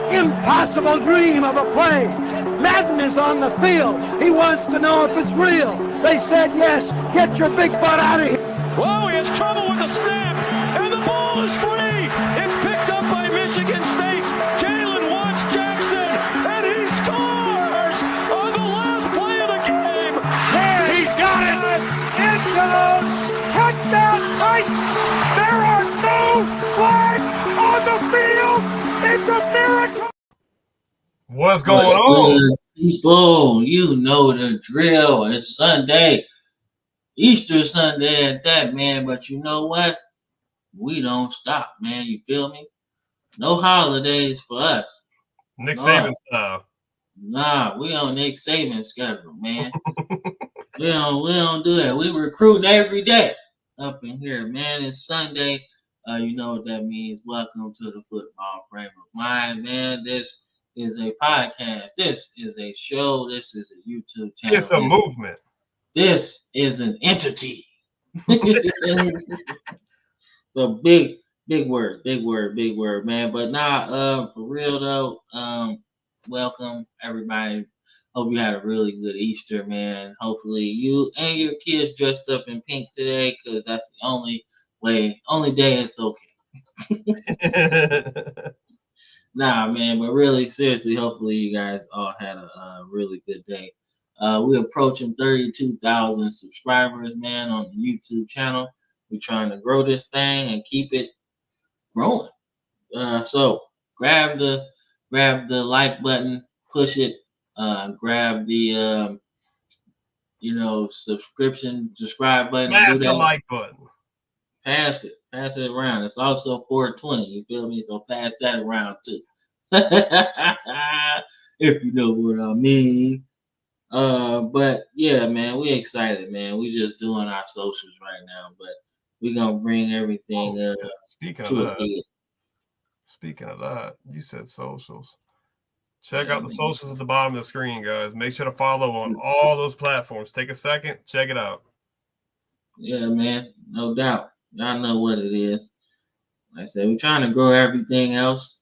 Impossible dream of a play. Madden is on the field. He wants to know if it's real. They said yes. Get your big butt out of here. Whoa, he has trouble with the snap, and the ball is free. It's picked up by Michigan State's Jalen Watts Jackson, and he scores on the last play of the game. There, he's got it. End zone. Touchdown, Titans. There are no flags on the field. It's a miracle. What's going on? People, you know the drill. It's Sunday, Easter Sunday at that, man. But you know what? We don't stop, man. You feel me? No holidays for us. Nick Saban style. Nah, we on Nick Saban's schedule, man. we don't do that. We recruiting every day up in here, man. It's Sunday. You know what that means. Welcome to the Football Frame of Mind, man. This is a podcast. This is a show. This is a YouTube channel. It's a movement. This is an entity. So big word, man. But nah, for real though, welcome everybody. Hope you had a really good Easter, man. Hopefully you and your kids dressed up in pink today, because that's the only day it's okay. Nah, man, but really, seriously, hopefully you guys all had a really good day. We're approaching 32,000 subscribers, man, on the YouTube channel. We're trying to grow this thing and keep it growing. So grab the like button, push it, grab the subscribe button. Smash the like button. Pass it around. It's also 420. You feel me? So pass that around too. If you know what I mean. But yeah, man, we excited, man. We just doing our socials right now, but we're gonna bring everything Speaking of that, you said socials. Check out the socials at the bottom of the screen, guys. Make sure to follow on all those platforms. Take a second, check it out. Yeah, man, no doubt. Y'all know what it is. Like I said, we're trying to grow everything else,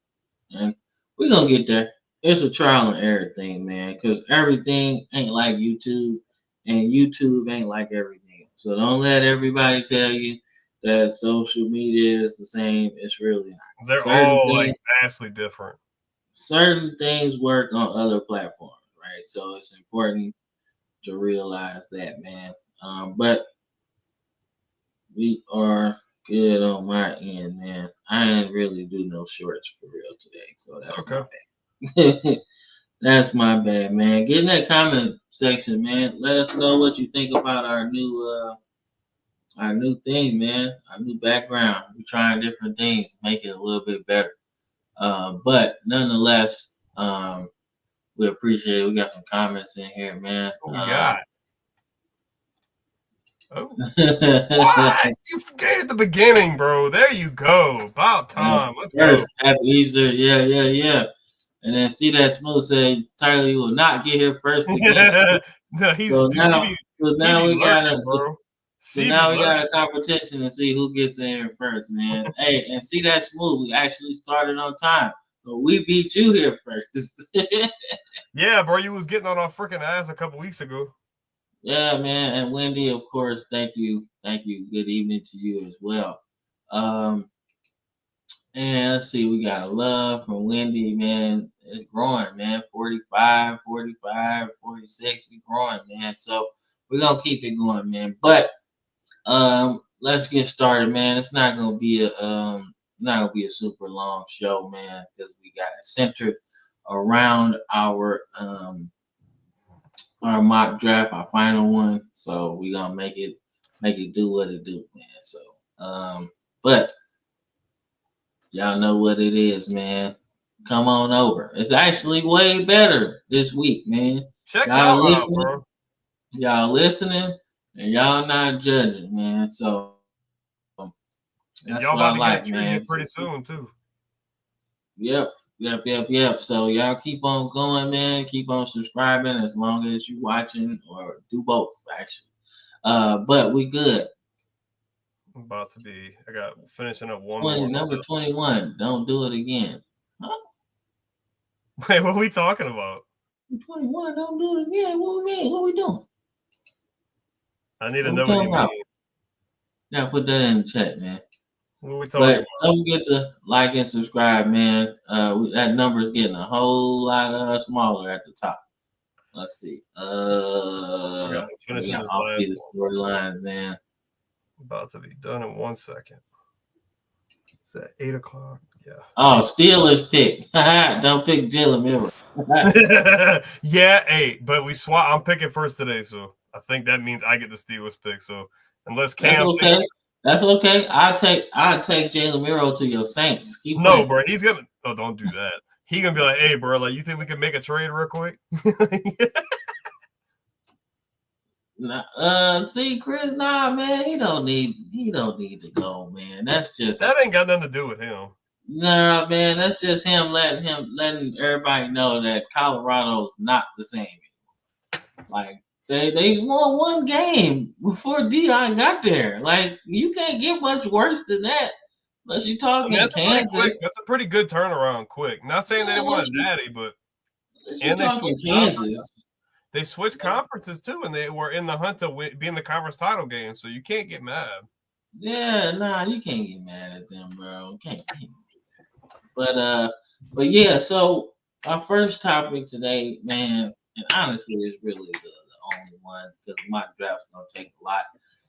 and we're gonna get there. It's a trial and error thing, man, because everything ain't like YouTube, and YouTube ain't like everything. So don't let everybody tell you that social media is the same. It's really not. They're all vastly different. Certain things work on other platforms, right? So it's important to realize that, man. But we are good on my end, man. I didn't really do no shorts for real today, so that's okay. My bad. That's my bad, man. Get in that comment section, man. Let us know what you think about our new thing, man. Our new background. We're trying different things, make it a little bit better. But nonetheless, we appreciate it. We got some comments in here, man. Oh, we got. Oh. What? You forget at the beginning, bro. There you go. About time. Let's go. Happy Easter. Yeah. And then see that Smooth say Tyler, you will not get here first again. No, he's so now we got a competition to see who gets in here first, man. Hey, and see that Smooth, we actually started on time. So we beat you here first. Yeah, bro, you was getting on our freaking ass a couple weeks ago. Yeah, man. And Wendy, of course, thank you. Thank you. Good evening to you as well. And let's see, we got a love from Wendy, man. It's growing, man. 45, 45, 46. We growing, man. So we're gonna keep it going, man. But let's get started, man. It's not gonna be a super long show, man, because we got it centered around our mock draft, our final one. So we gonna make it do what it do, man. So but y'all know what it is, man. Come on over. It's actually way better this week, man. Check Y'all y'all out, listening, bro. and y'all not judging, man. So And that's y'all what I about to get a like, treat here man. pretty soon, too. Yep. So y'all keep on going, man. Keep on subscribing as long as you watching, or do both, actually. But we good. I got finishing up one more. Number 21. Don't do it again. Huh? Wait, what are we talking about? 21. Don't do it again. What we mean? What we doing? I need to What know we what talking you about? mean. Yeah, put that in the chat, man. What are we talking about? Don't forget to like and subscribe, man. That number is getting a whole lot smaller at the top. Let's see. So we finishing got this off last the one. storylines, man. About to be done in 1 second. It's at 8 o'clock. Yeah. Oh, Steelers pick. Don't pick Jalen Miller. Yeah, 8. But we swap. I'm picking first today, so I think that means I get the Steelers pick. So unless That's Cam okay. That's okay. I'll take Jalen Miro to your Saints. Keep playing. bro, he's gonna. Oh, don't do that. He gonna be like, hey, bro, like, you think we can make a trade real quick? See, Chris, man, he don't need to go, man. That's just that ain't got nothing to do with him. Nah, man, that's just him letting everybody know that Colorado's not the same. Like they won one game before Dion got there. Like, you can't get much worse than that unless you're talking Kansas. That's a pretty good turnaround quick. Not saying they didn't want a daddy, but You're talking Kansas. They switched conferences too, and they were in the hunt to be in the conference title game. So you can't get mad. Yeah, you can't get mad at them, bro. Can't. But yeah. So our first topic today, man, and honestly, is really the only one, because my draft's gonna take a lot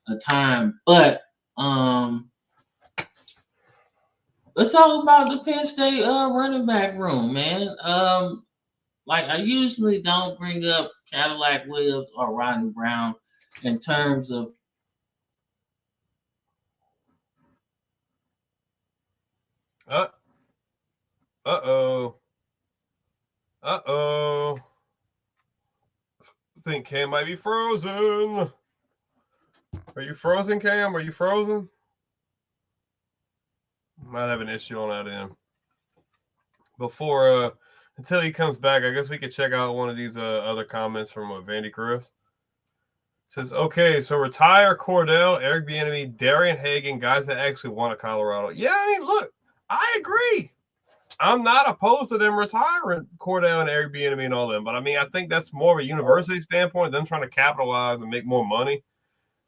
of time. But let's talk about the Penn State running back room, man. Like, I usually don't bring up Cadillac Williams or Rodney Brown in terms of Uh-oh. I think Cam might be frozen. Are you frozen, Cam? Are you frozen? Might have an issue on that end. Until he comes back, I guess we could check out one of these other comments from Vandy Chris. Says, okay, so retire Cordell, Eric Bieniemy, Darian Hagan, guys that actually won at Colorado. Yeah, I mean, look, I agree. I'm not opposed to them retiring Cordell and Eric Bieniemy and all them, but I mean, I think that's more of a university standpoint, them trying to capitalize and make more money.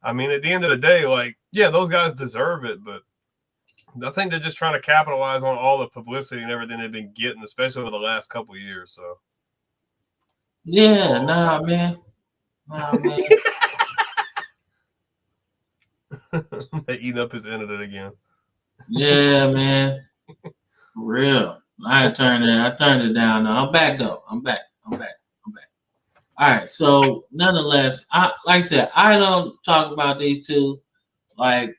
I mean, at the end of the day, like, yeah, those guys deserve it, but I think they're just trying to capitalize on all the publicity and everything they've been getting, especially over the last couple of years. So, yeah, man. They eating up his internet again. Yeah, man. For real. I turned it down now. I'm back though. I'm back. All right. So nonetheless, like I said, I don't talk about these two, like,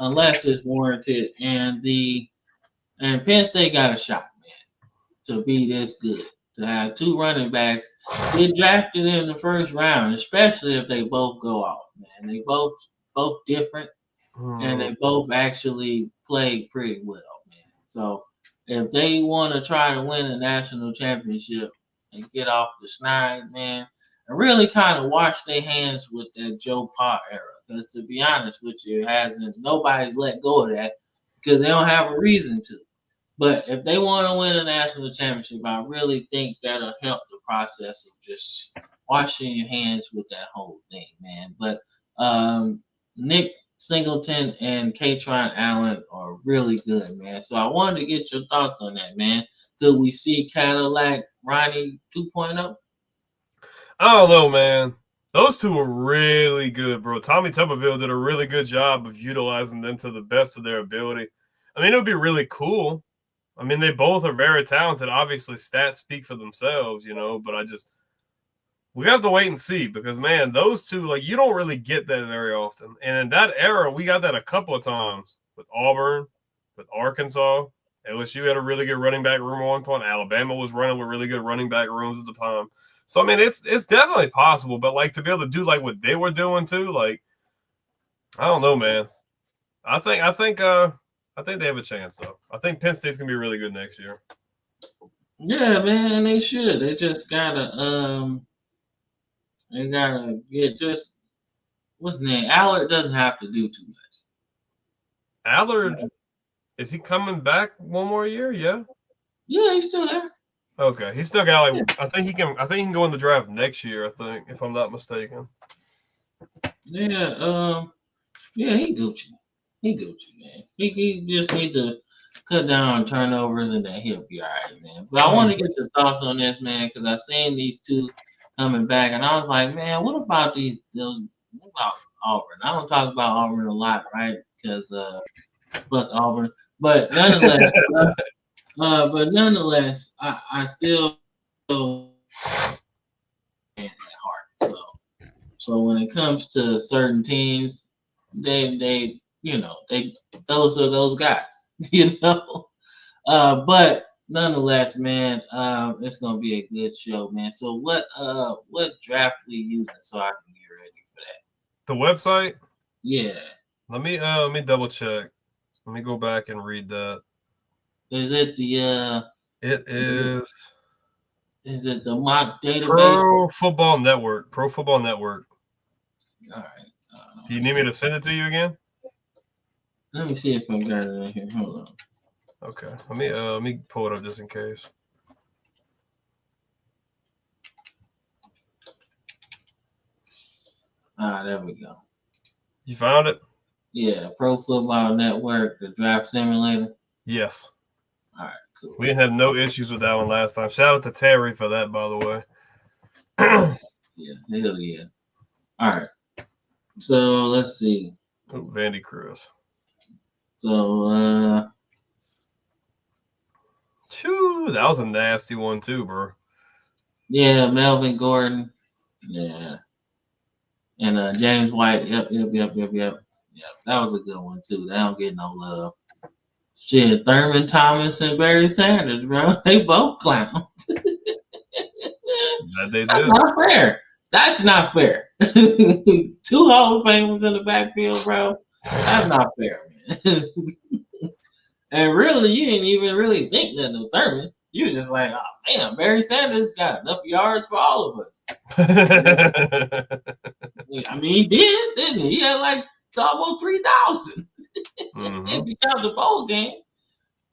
unless it's warranted, and Penn State got a shot, man, to be this good. To have two running backs get drafted in the first round, especially if they both go off, man. They both different, and they both actually played pretty well, man. So if they want to try to win a national championship and get off the schneid, man, and really kind of wash their hands with that Joe Pa era, because to be honest with you, nobody's let go of that because they don't have a reason to. But if they want to win a national championship, I really think that'll help the process of just washing your hands with that whole thing, man. But Nick Singleton and Katron Allen are really good, man. So I wanted to get your thoughts on that, man. Could we see Cadillac Ronnie 2.0? I don't know, man. Those two are really good, bro. Tommy Tuberville did a really good job of utilizing them to the best of their ability. I mean, it would be really cool. I mean, they both are very talented. Obviously, stats speak for themselves, but we have to wait and see because, man, those two, like, you don't really get that very often. And in that era, we got that a couple of times with Auburn, with Arkansas. LSU had a really good running back room at one point. Alabama was running with really good running back rooms at the time. So, I mean, it's definitely possible. But, like, to be able to do, like, what they were doing, too, like, I don't know, man. I think they have a chance, though. I think Penn State's going to be really good next year. Yeah, man, and they should. They just gotta get just what's his name? Allard doesn't have to do too much. Allard, is he coming back one more year? Yeah. Yeah, he's still there. Okay, he's still got I think he can go in the draft next year. I think, if I'm not mistaken. Yeah, yeah, he Gucci. He Gucci, man. He just need to cut down on turnovers and then he'll be all right, man. But I want to get your thoughts on this, man, because I seen these two coming back, and I was like, man, what about what about Auburn? I don't talk about Auburn a lot, right? Because fuck Auburn. But nonetheless, I still at heart. So when it comes to certain teams, they those are those guys, But nonetheless, man, it's gonna be a good show, man. So what draft we using so I can get ready for that? The website? Yeah. Let me double check. Let me go back and read that. Is it the It is. Is it the mock database? Pro Football Network. Pro Football Network. All right. Do you need me to send it to you again? Let me see if I got it in here. Hold on. Okay. Let me pull it up just in case. There we go. You found it? Yeah, Pro Football Network, the draft simulator. Yes. All right, cool. We didn't have no issues with that one last time. Shout out to Terry for that, by the way. Yeah, hell yeah. All right. So let's see. Oh, Vandy Cruz. So Phew, that was a nasty one too, bro. yeah, Melvin Gordon. Yeah. And James White. Yep. Yeah, that was a good one too. They don't get no love. Shit, Thurman Thomas and Barry Sanders, bro. They both clowns. That they That's do. not fair. That's not fair. 2 Hall of Famers in the backfield, bro. That's not fair, man. And really, you didn't even really think nothing of Thurman. You were just like, oh, damn, Barry Sanders got enough yards for all of us. I mean, he did, didn't he? He had like almost 3,000. If you count the bowl game.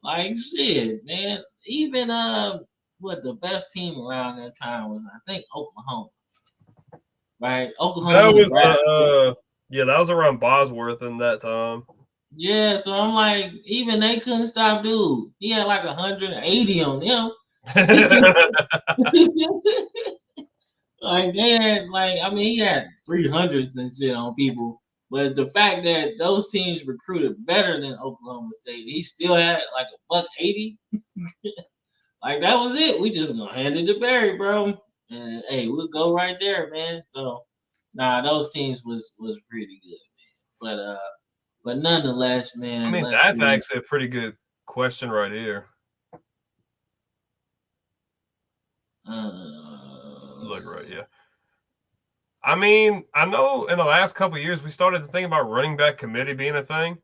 Like, shit, man. Even, the best team around that time was, I think, Oklahoma. Right? Oklahoma. That was that was around Bosworth in that time. Yeah, so I'm like, even they couldn't stop dude. He had like 180 on them. Like they had he had 300s and shit on people. But the fact that those teams recruited better than Oklahoma State, he still had like $180. Like that was it. We just gonna hand it to Barry, bro. And hey, we'll go right there, man. So those teams was pretty good, man. But nonetheless, man. I mean, that's actually a pretty good question right here. Look right, yeah. I mean, I know in the last couple of years we started to think about running back committee being a thing,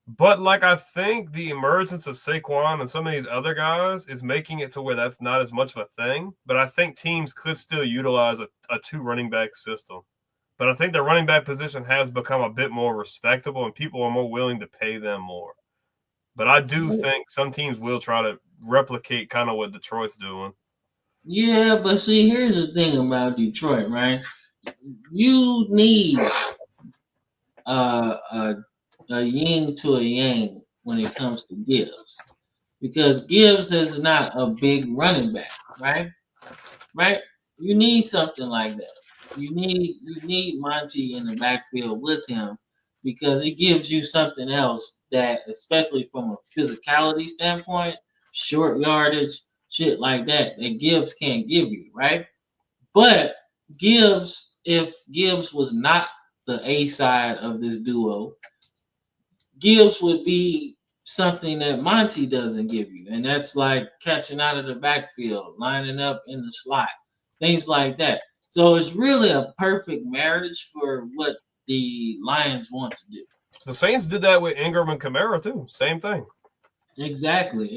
but like I think the emergence of Saquon and some of these other guys is making it to where that's not as much of a thing. But I think teams could still utilize a 2 running back system. But I think the running back position has become a bit more respectable, and people are more willing to pay them more. But I do think some teams will try to replicate kind of what Detroit's doing. Yeah, but see, here's the thing about Detroit, right? You need a yin to a yang when it comes to Gibbs, because Gibbs is not a big running back, right? Right? You need something like that. You need Monty in the backfield with him because it gives you something else that, especially from a physicality standpoint, short yardage, shit like that, that Gibbs can't give you, right? But Gibbs, if Gibbs was not the A side of this duo, Gibbs would be something that Monty doesn't give you, and that's like catching out of the backfield, lining up in the slot, things like that. So it's really a perfect marriage for what the Lions want to do. The Saints did that with Ingram and Kamara too. Same thing. Exactly,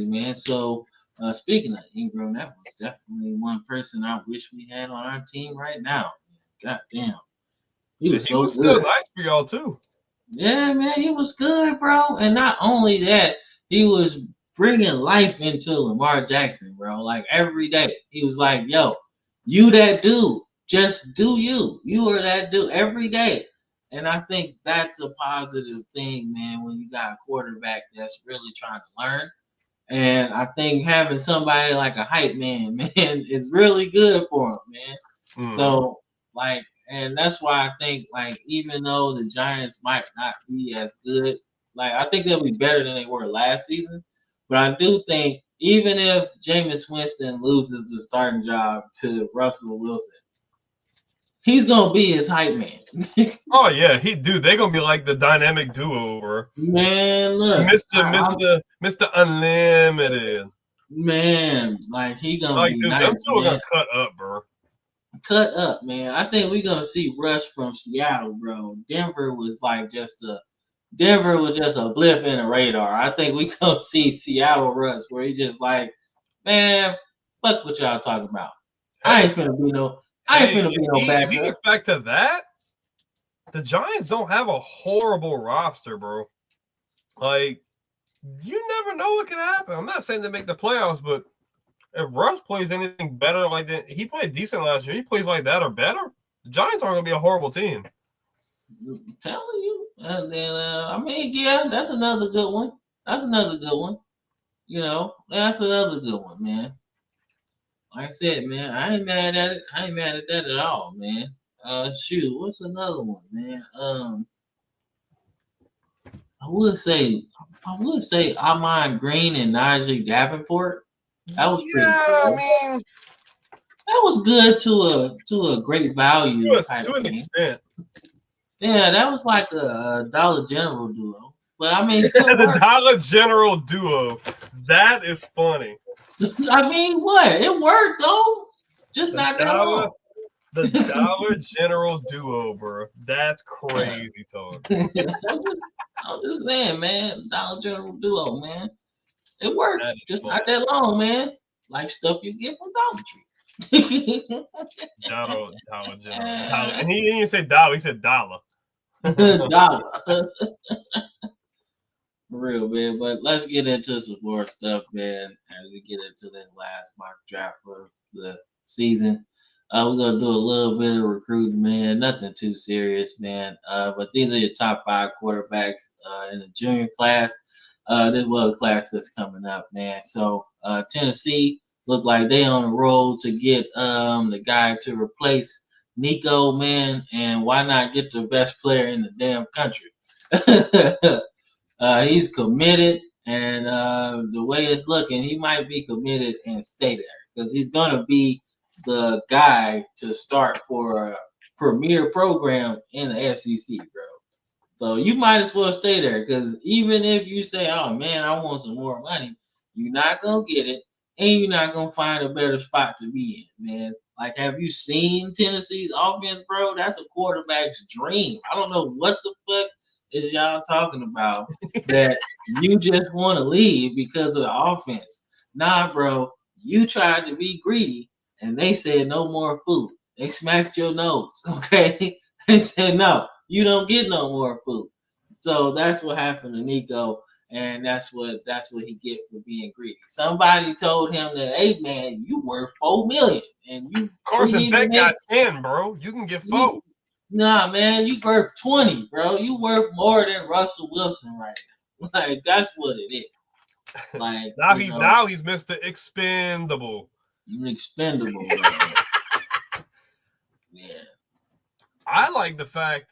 man. So speaking of Ingram, that was definitely one person I wish we had on our team right now. God damn, he was so still good. nice for y'all too. Yeah, man, he was good, bro. And not only that, he was bringing life into Lamar Jackson, bro. Like every day, he was like, "Yo, you that dude. Just do you. You are that dude every day." And I think that's a positive thing, man, when you got a quarterback that's really trying to learn. And I think having somebody like a hype man, man, is really good for him, man. So, like, and that's why I think, like, even though the Giants might not be as good, like, I think they'll be better than they were last season. But I do think, even if Jameis Winston loses the starting job to Russell Wilson, he's gonna be his hype man. Oh yeah, they're gonna be like the dynamic duo, bro. Man, look, Mr. Unlimited. Man, like he gonna Like, be dude, nice, them two are man. gonna cut up, bro. Cut up, man. I think we're gonna see Rush from Seattle, bro. Denver was just a blip in the radar. I think we gonna see Seattle Rush where he just like, man, fuck what y'all talking about. I ain't finna be no If he backup. gets back to that, the Giants don't have a horrible roster, bro. Like, you never know what can happen. I'm not saying to make the playoffs, but if Russ plays anything better like that, he played decent last year. He plays like that or better, the Giants aren't gonna be a horrible team. I'm telling you. And then I mean, yeah, that's another good one. That's another good one. You know, that's another good one, man. Like I said, man, I ain't mad at it. I ain't mad at that at all, man. Shoot, what's another one, man? I would say Ahman Green and Najee Davenport. That was pretty good. I mean, that was good to a great value type to an thing. extent. Yeah, that was like a Dollar General duo. But I mean, still the worked. Dollar General duo. That is funny. I mean, what? It worked though. Just not that long. The Dollar General duo, bro. That's crazy talk. I'm just saying, man. Dollar General duo, man. It worked. Just funny. not that long, man. Like stuff you get from Dollar Tree. Dollar General. And he didn't even say dollar. He said dollar. Dollar. For real, man. But let's get into some more stuff, man, as we get into this last mock draft for the season. We're gonna do a little bit of recruiting, man. Nothing too serious, man. But these are your top 5 quarterbacks in the junior class. This was a class that's coming up, man. So Tennessee look like they on the road to get the guy to replace Nico, man. And why not get the best player in the damn country? He's committed, and the way it's looking, he might be committed and stay there because he's gonna be the guy to start for a premier program in the SEC, bro. So you might as well stay there because even if you say, "Oh man, I want some more money," you're not gonna get it, and you're not gonna find a better spot to be in, man. Like, have you seen Tennessee's offense, bro? That's a quarterback's dream. I don't know what the fuck is y'all talking about that you just want to leave because of the offense. Nah, bro, you tried to be greedy and they said no more food. They smacked your nose, okay? They said no, you don't get no more food. So that's what happened to Nico. And that's what he get for being greedy. Somebody told him that, hey man, you worth $4 million, and you Carson Beck got 10, bro. You can get 4. Nah, man, you worth 20, bro. You worth more than Russell Wilson right now. Like that's what it is. Like now he's Mr. Expendable. Expendable, right? Yeah. I like the fact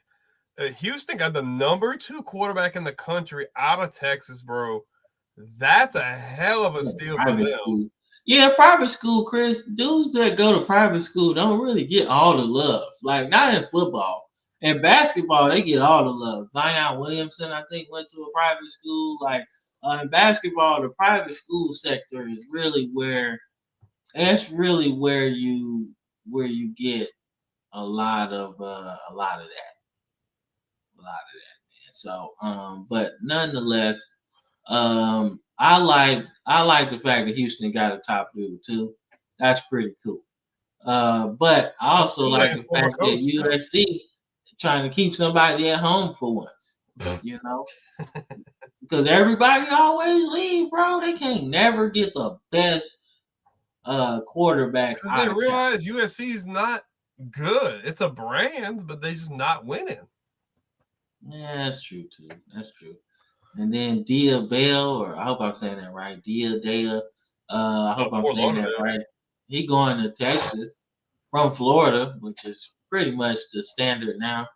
that Houston got the number 2 quarterback in the country out of Texas, bro. That's a hell of a steal for them. School. Yeah, private school, Chris. Dudes that go to private school don't really get all the love. Like not in football. In basketball, they get all the love. Zion Williamson, I think, went to a private school. Like in basketball, the private school sector is really where you get a lot of that, man. So, but nonetheless, I like the fact that Houston got a top dude too. That's pretty cool. But I also like the fact that USC trying to keep somebody at home for once. You know, because everybody always leave, bro. They can't never get the best quarterback. Because they realize USC is not good. It's a brand, but they just not winning. Yeah, that's true too. That's true. And then Dia Bell, or I hope I'm saying that right. Dia. I hope I'm saying that right. He going to Texas from Florida, which is pretty much the standard now.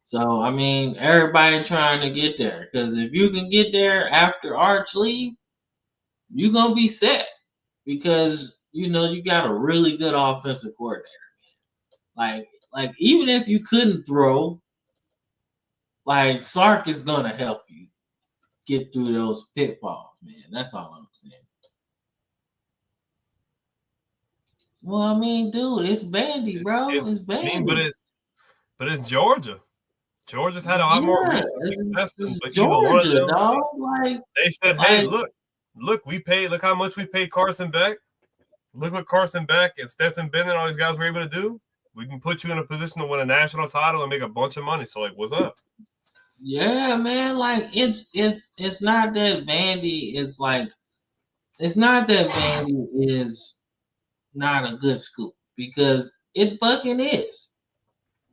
So I mean, everybody trying to get there, because if you can get there after Arch leave, you're gonna be set, because you got a really good offensive coordinator. Like even if you couldn't throw, like Sark is gonna help you get through those pitfalls, man. That's all I'm saying. Well, I mean, dude, it's Vandy, bro. It's Vandy. I mean, but it's Georgia. Georgia's had a lot more recent success than Georgia, dog. Like they said, hey, look, we paid. Look how much we paid Carson Beck. Look what Carson Beck and Stetson Bennett, all these guys were able to do. We can put you in a position to win a national title and make a bunch of money. So, like, what's up? Yeah, man. Like, it's not that Vandy is like. It's not that Vandy is not a good school, because it fucking is.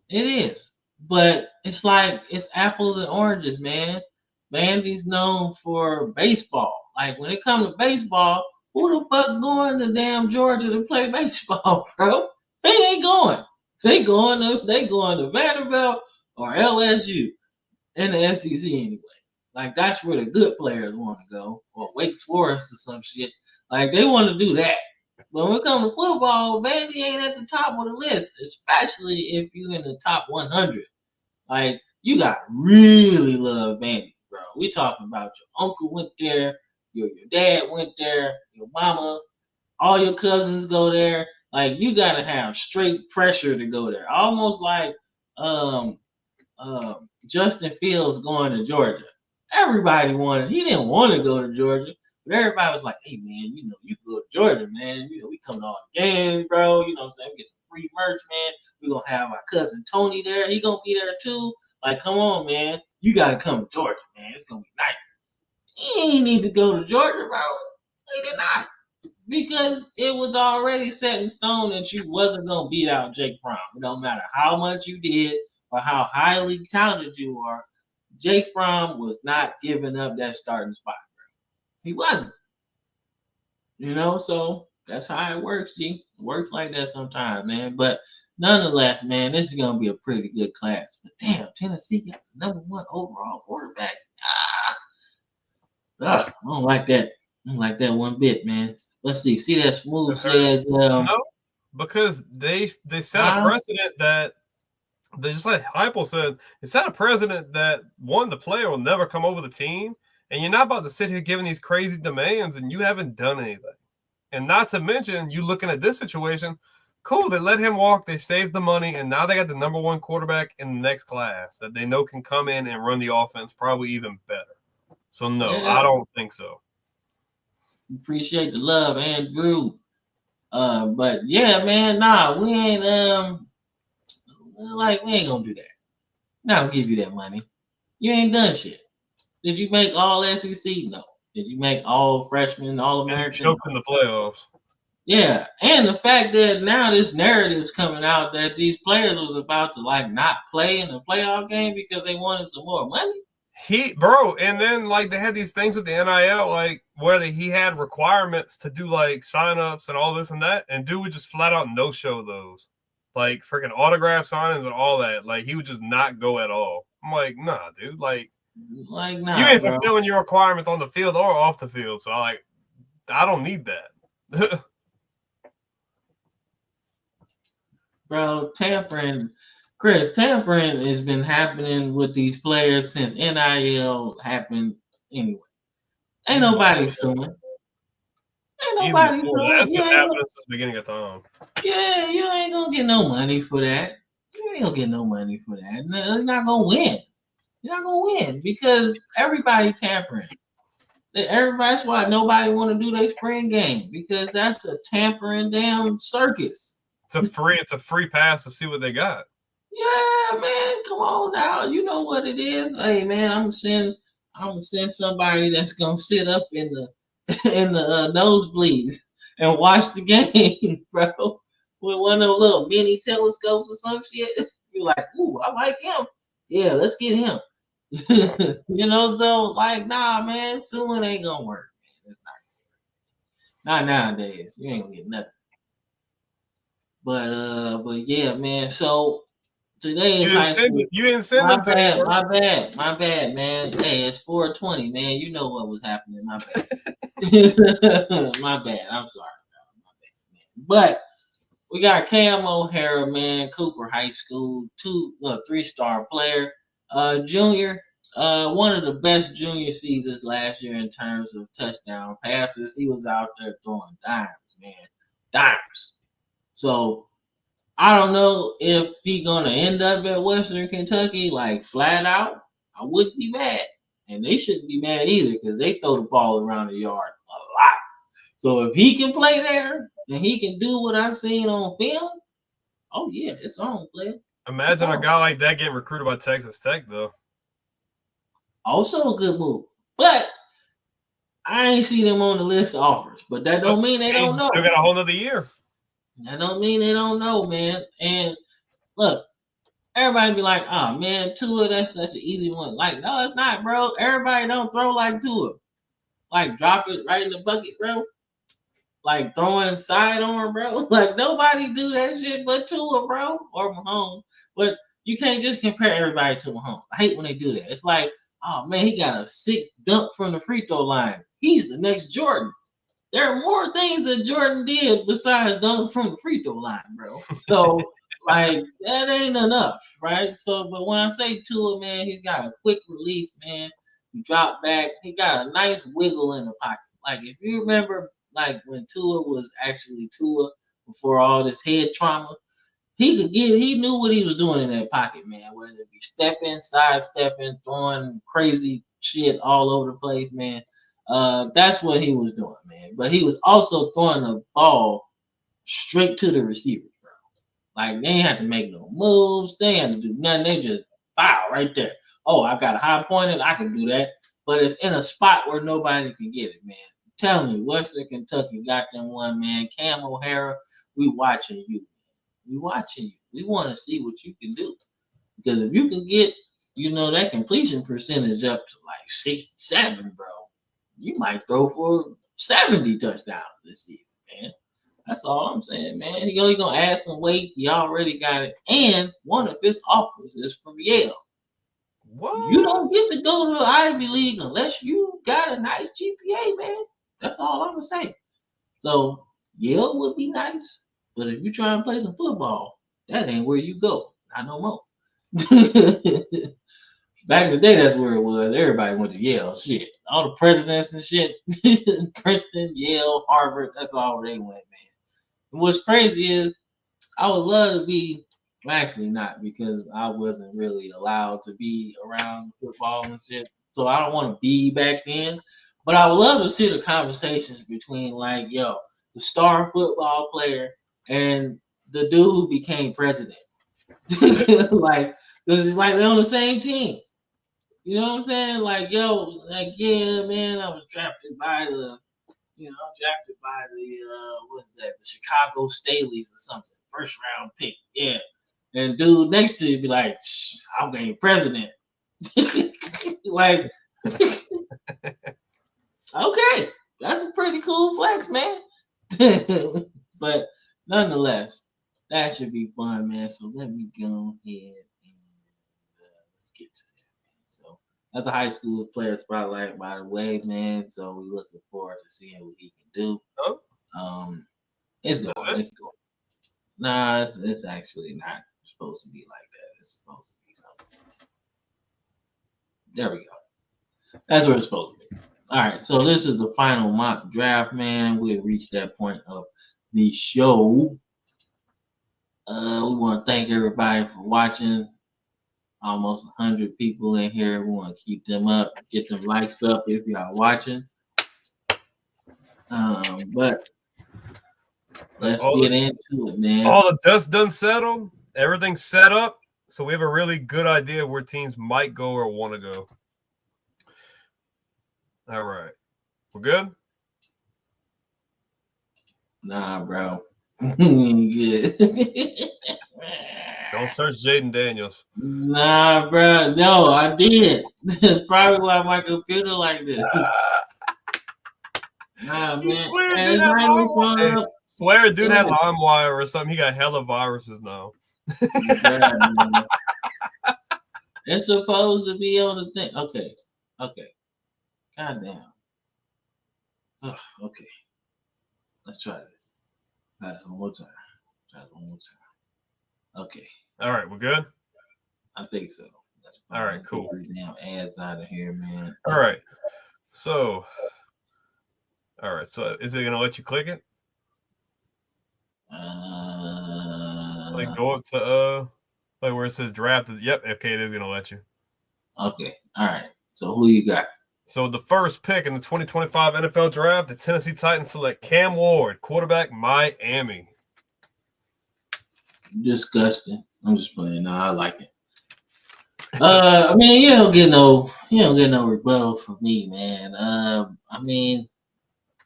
It is. But it's like it's apples and oranges, man. Vandy's known for baseball. Like when it comes to baseball, who the fuck going to damn Georgia to play baseball, bro? They ain't going. They going to Vanderbilt or LSU in the SEC anyway. Like that's where the good players want to go, or Wake Forest or some shit. Like they want to do that. But when it comes to football, Vandy ain't at the top of the list, especially if you're in the top 100. Like, you got to really love Vandy, bro. We talking about your uncle went there, your dad went there, your mama, all your cousins go there. Like, you got to have straight pressure to go there. Almost like Justin Fields going to Georgia. Everybody wanted. He didn't want to go to Georgia. But everybody was like, hey, man, you go to Georgia, man. We coming on the games, bro. You know what I'm saying? We get some free merch, man. We're going to have our cousin Tony there. He going to be there, too. Like, come on, man. You got to come to Georgia, man. It's going to be nice. He ain't need to go to Georgia, bro. He did not. Because it was already set in stone that you wasn't going to beat out Jake Fromm. It don't matter how much you did or how highly talented you are. Jake Fromm was not giving up that starting spot. He wasn't. So that's how it works, G. It works like that sometimes, man. But nonetheless, man, this is going to be a pretty good class. But damn, Tennessee got the number 1 overall quarterback. I don't like that. I don't like that one bit, man. Let's see. See that Smooth says. No, because they set a precedent that they just like Heupel said. It set a precedent that the player will never come over the team. And you're not about to sit here giving these crazy demands and you haven't done anything. And not to mention, you looking at this situation, cool, they let him walk, they saved the money, and now they got the number 1 quarterback in the next class that they know can come in and run the offense probably even better. So, no, I don't think so. Appreciate the love, Andrew. But, yeah, man, we ain't, we ain't going to do that. Now I'll give you that money. You ain't done shit. Did you make all SEC? No. Did you make all freshmen, all And American? choked in the playoffs. Yeah, and the fact that now this narrative's coming out that these players was about to like not play in the playoff game because they wanted some more money. And then like they had these things with the NIL, like where he had requirements to do like signups and all this and that, and dude would just flat out no show those, like freaking autograph signings and all that. Like he would just not go at all. I'm like, nah, dude, like nah, you ain't bro. fulfilling your requirements on the field or off the field. So I don't need that. Bro, tampering has been happening with these players since NIL happened anyway. Ain't nobody suing. Ain't nobody suing. That's been happening since the beginning of time. Yeah, you ain't gonna get no money for that. You ain't gonna get no money for that. No, you're not gonna win. You're not gonna win because everybody tampering. That's why nobody want to do their spring game because that's a tampering damn circus. It's a free pass to see what they got. Yeah, man, come on now. You know what it is. Hey, man, I'm gonna send somebody that's gonna sit up in the nosebleeds and watch the game, bro, with one of those little mini telescopes or some shit. You're like, ooh, I like him. Yeah, let's get him. So like, nah, man, suing ain't gonna work, man. It's not nowadays. You ain't gonna get nothing. But yeah, man. So today is high school. You didn't send them to me. My bad, man. Hey, it's 420, man. You know what was happening. My bad. My bad. I'm sorry. My bad, man. But we got Cam O'Hara, man, Cooper High School, 3-star player, junior, one of the best junior seasons last year in terms of touchdown passes. He was out there throwing dimes, man, dimes. So I don't know if he's gonna end up at Western Kentucky like flat out. I wouldn't be mad, and they shouldn't be mad either because they throw the ball around the yard a lot. So if he can play there and he can do what I've seen on film, oh yeah, it's on, player. Imagine a guy like that getting recruited by Texas Tech, though. Also a good move, but I ain't see them on the list of offers. But that don't mean they don't know. Still got a whole other year. That don't mean they don't know, man. And look, everybody be like, oh man, Tua, that's such an easy one. Like, no, it's not, bro. Everybody don't throw like Tua. Like, drop it right in the bucket, bro. Like throwing sidearm, bro. Like nobody do that shit but Tua, bro, or Mahomes. But you can't just compare everybody to Mahomes. I hate when they do that. It's like, oh man, he got a sick dunk from the free throw line. He's the next Jordan. There are more things that Jordan did besides dunk from the free throw line, bro. So like that ain't enough, right? So, but when I say Tua, man, he's got a quick release, man. He dropped back. He got a nice wiggle in the pocket. Like if you remember, like when Tua was actually Tua before all this head trauma, he knew what he was doing in that pocket, man. Whether it be stepping, sidestepping, throwing crazy shit all over the place, man. That's what he was doing, man. But he was also throwing the ball straight to the receiver, bro. Like they ain't have to make no moves, they ain't have to do nothing. They just bow right there. Oh, I got a high pointed, I can do that. But it's in a spot where nobody can get it, man. I'm telling you, Western Kentucky got them one, man. Cam O'Hara, we watching you. We watching you. We want to see what you can do. Because if you can get, that completion percentage up to like 67, bro, you might throw for 70 touchdowns this season, man. That's all I'm saying, man. You're going to add some weight. He already got it. And one of his offers is from Yale. What? You don't get to go to the Ivy League unless you got a nice GPA, man. That's all I'm going to say. So Yale would be nice. But if you try and play some football, that ain't where you go. Not no more. Back in the day, that's where it was. Everybody went to Yale. Shit. All the presidents and shit. Princeton, Yale, Harvard. That's all they went, man. And what's crazy is I would love to be, well, actually not, because I wasn't really allowed to be around football and shit. So I don't want to be back then. But I would love to see the conversations between like, the star football player and the dude who became president. Like, because it's like they're on the same team. You know what I'm saying? Like, yo, like, yeah, man, I was drafted by the, what's that? The Chicago Staleys or something. First round pick. Yeah. And dude next to you be like, I'm getting president. Like, okay, that's a pretty cool flex, man. But nonetheless, that should be fun, man. So let me go ahead and let's get to that, man. So that's a high school player spotlight, by the way, man. So we're looking forward to seeing what he can do. Oh, It's going. It's going. Nah, it's actually not supposed to be like that. It's supposed to be something else. There we go. That's where it's supposed to be. All right, so this is the final mock draft, man. We've reached that point of the show. We want to thank everybody for watching. Almost 100 people in here. We want to keep them up, get them likes up if y'all watching. But let's get into it, man. All the dust done settled. Everything's set up. So we have a really good idea of where teams might go or want to go. All right. We're good? Nah, bro. Good. Don't search Jaden Daniels. Nah, bro. No, I did. That's probably why my computer like this. Nah, man. Swear dude had LimeWire or something. He got hella viruses now. Yeah, man. It's supposed to be on the thing. Okay. God damn. Oh, okay. Let's try this. Try this one more time. Okay. All right, we're good? I think so. That's fine. All right, cool. Get these damn ads out of here, man. All right. So is it gonna let you click it? Like go up to like where it says draft is okay, it is gonna let you. Okay. All right. So who you got? So the first pick in the 2025 NFL draft, the Tennessee Titans select Cam Ward, quarterback, Miami. Disgusting. I'm just playing. No, I like it. I mean, you don't get no rebuttal from me, man. I mean,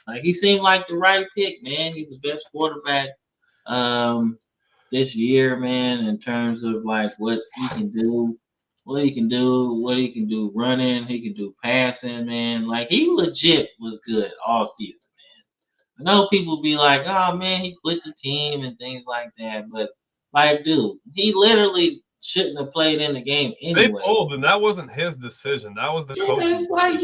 like he seemed like the right pick, man. He's the best quarterback this year, man, in terms of like what he can do running, he can do passing, man. Like he legit was good all season, man. I know people be like, oh man, he quit the team and things like that, but like, dude, he literally shouldn't have played in the game anyway. They pulled, and that wasn't his decision. That was the coach. It's like,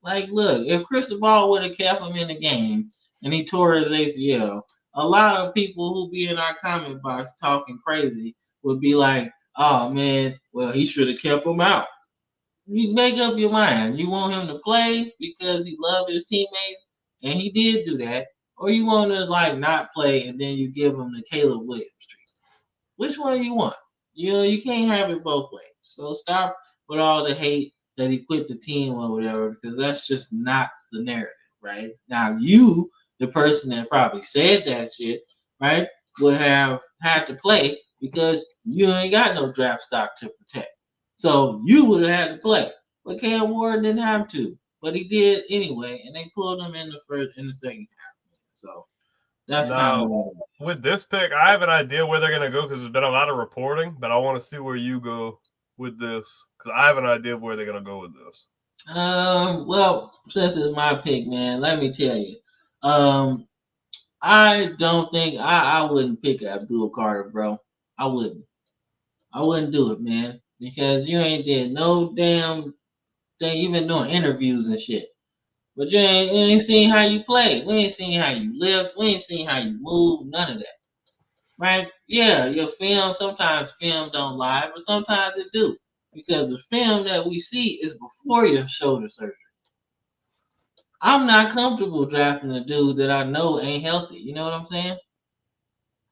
like, look, if Cristobal would have kept him in the game and he tore his ACL, a lot of people who be in our comment box talking crazy would be like, oh man, well, he should have kept him out. You make up your mind. You want him to play because he loved his teammates, and he did do that, or you want to like not play and then you give him the Caleb Williams treatment. Which one you want? You can't have it both ways. So stop with all the hate that he quit the team or whatever, because that's just not the narrative, right? Now you, the person that probably said that shit, right, would have had to play because you ain't got no draft stock to protect. So you would have had to play. But Cam Ward didn't have to. But he did anyway, and they pulled him in the second half. So that's now with this pick, I have an idea where they're gonna go because there's been a lot of reporting, but I want to see where you go with this because I have an idea of where they're gonna go with this. Well, since it's my pick, man, let me tell you. I don't think I wouldn't pick Abdul Carter, bro. I wouldn't do it, man, because you ain't did no damn thing. You've been doing interviews and shit, but you ain't seen how you play. We ain't seen how you live. We ain't seen how you move. None of that, right? Yeah, your film. Sometimes film don't lie, but sometimes it do, because the film that we see is before your shoulder surgery. I'm not comfortable drafting a dude that I know ain't healthy. You know what I'm saying?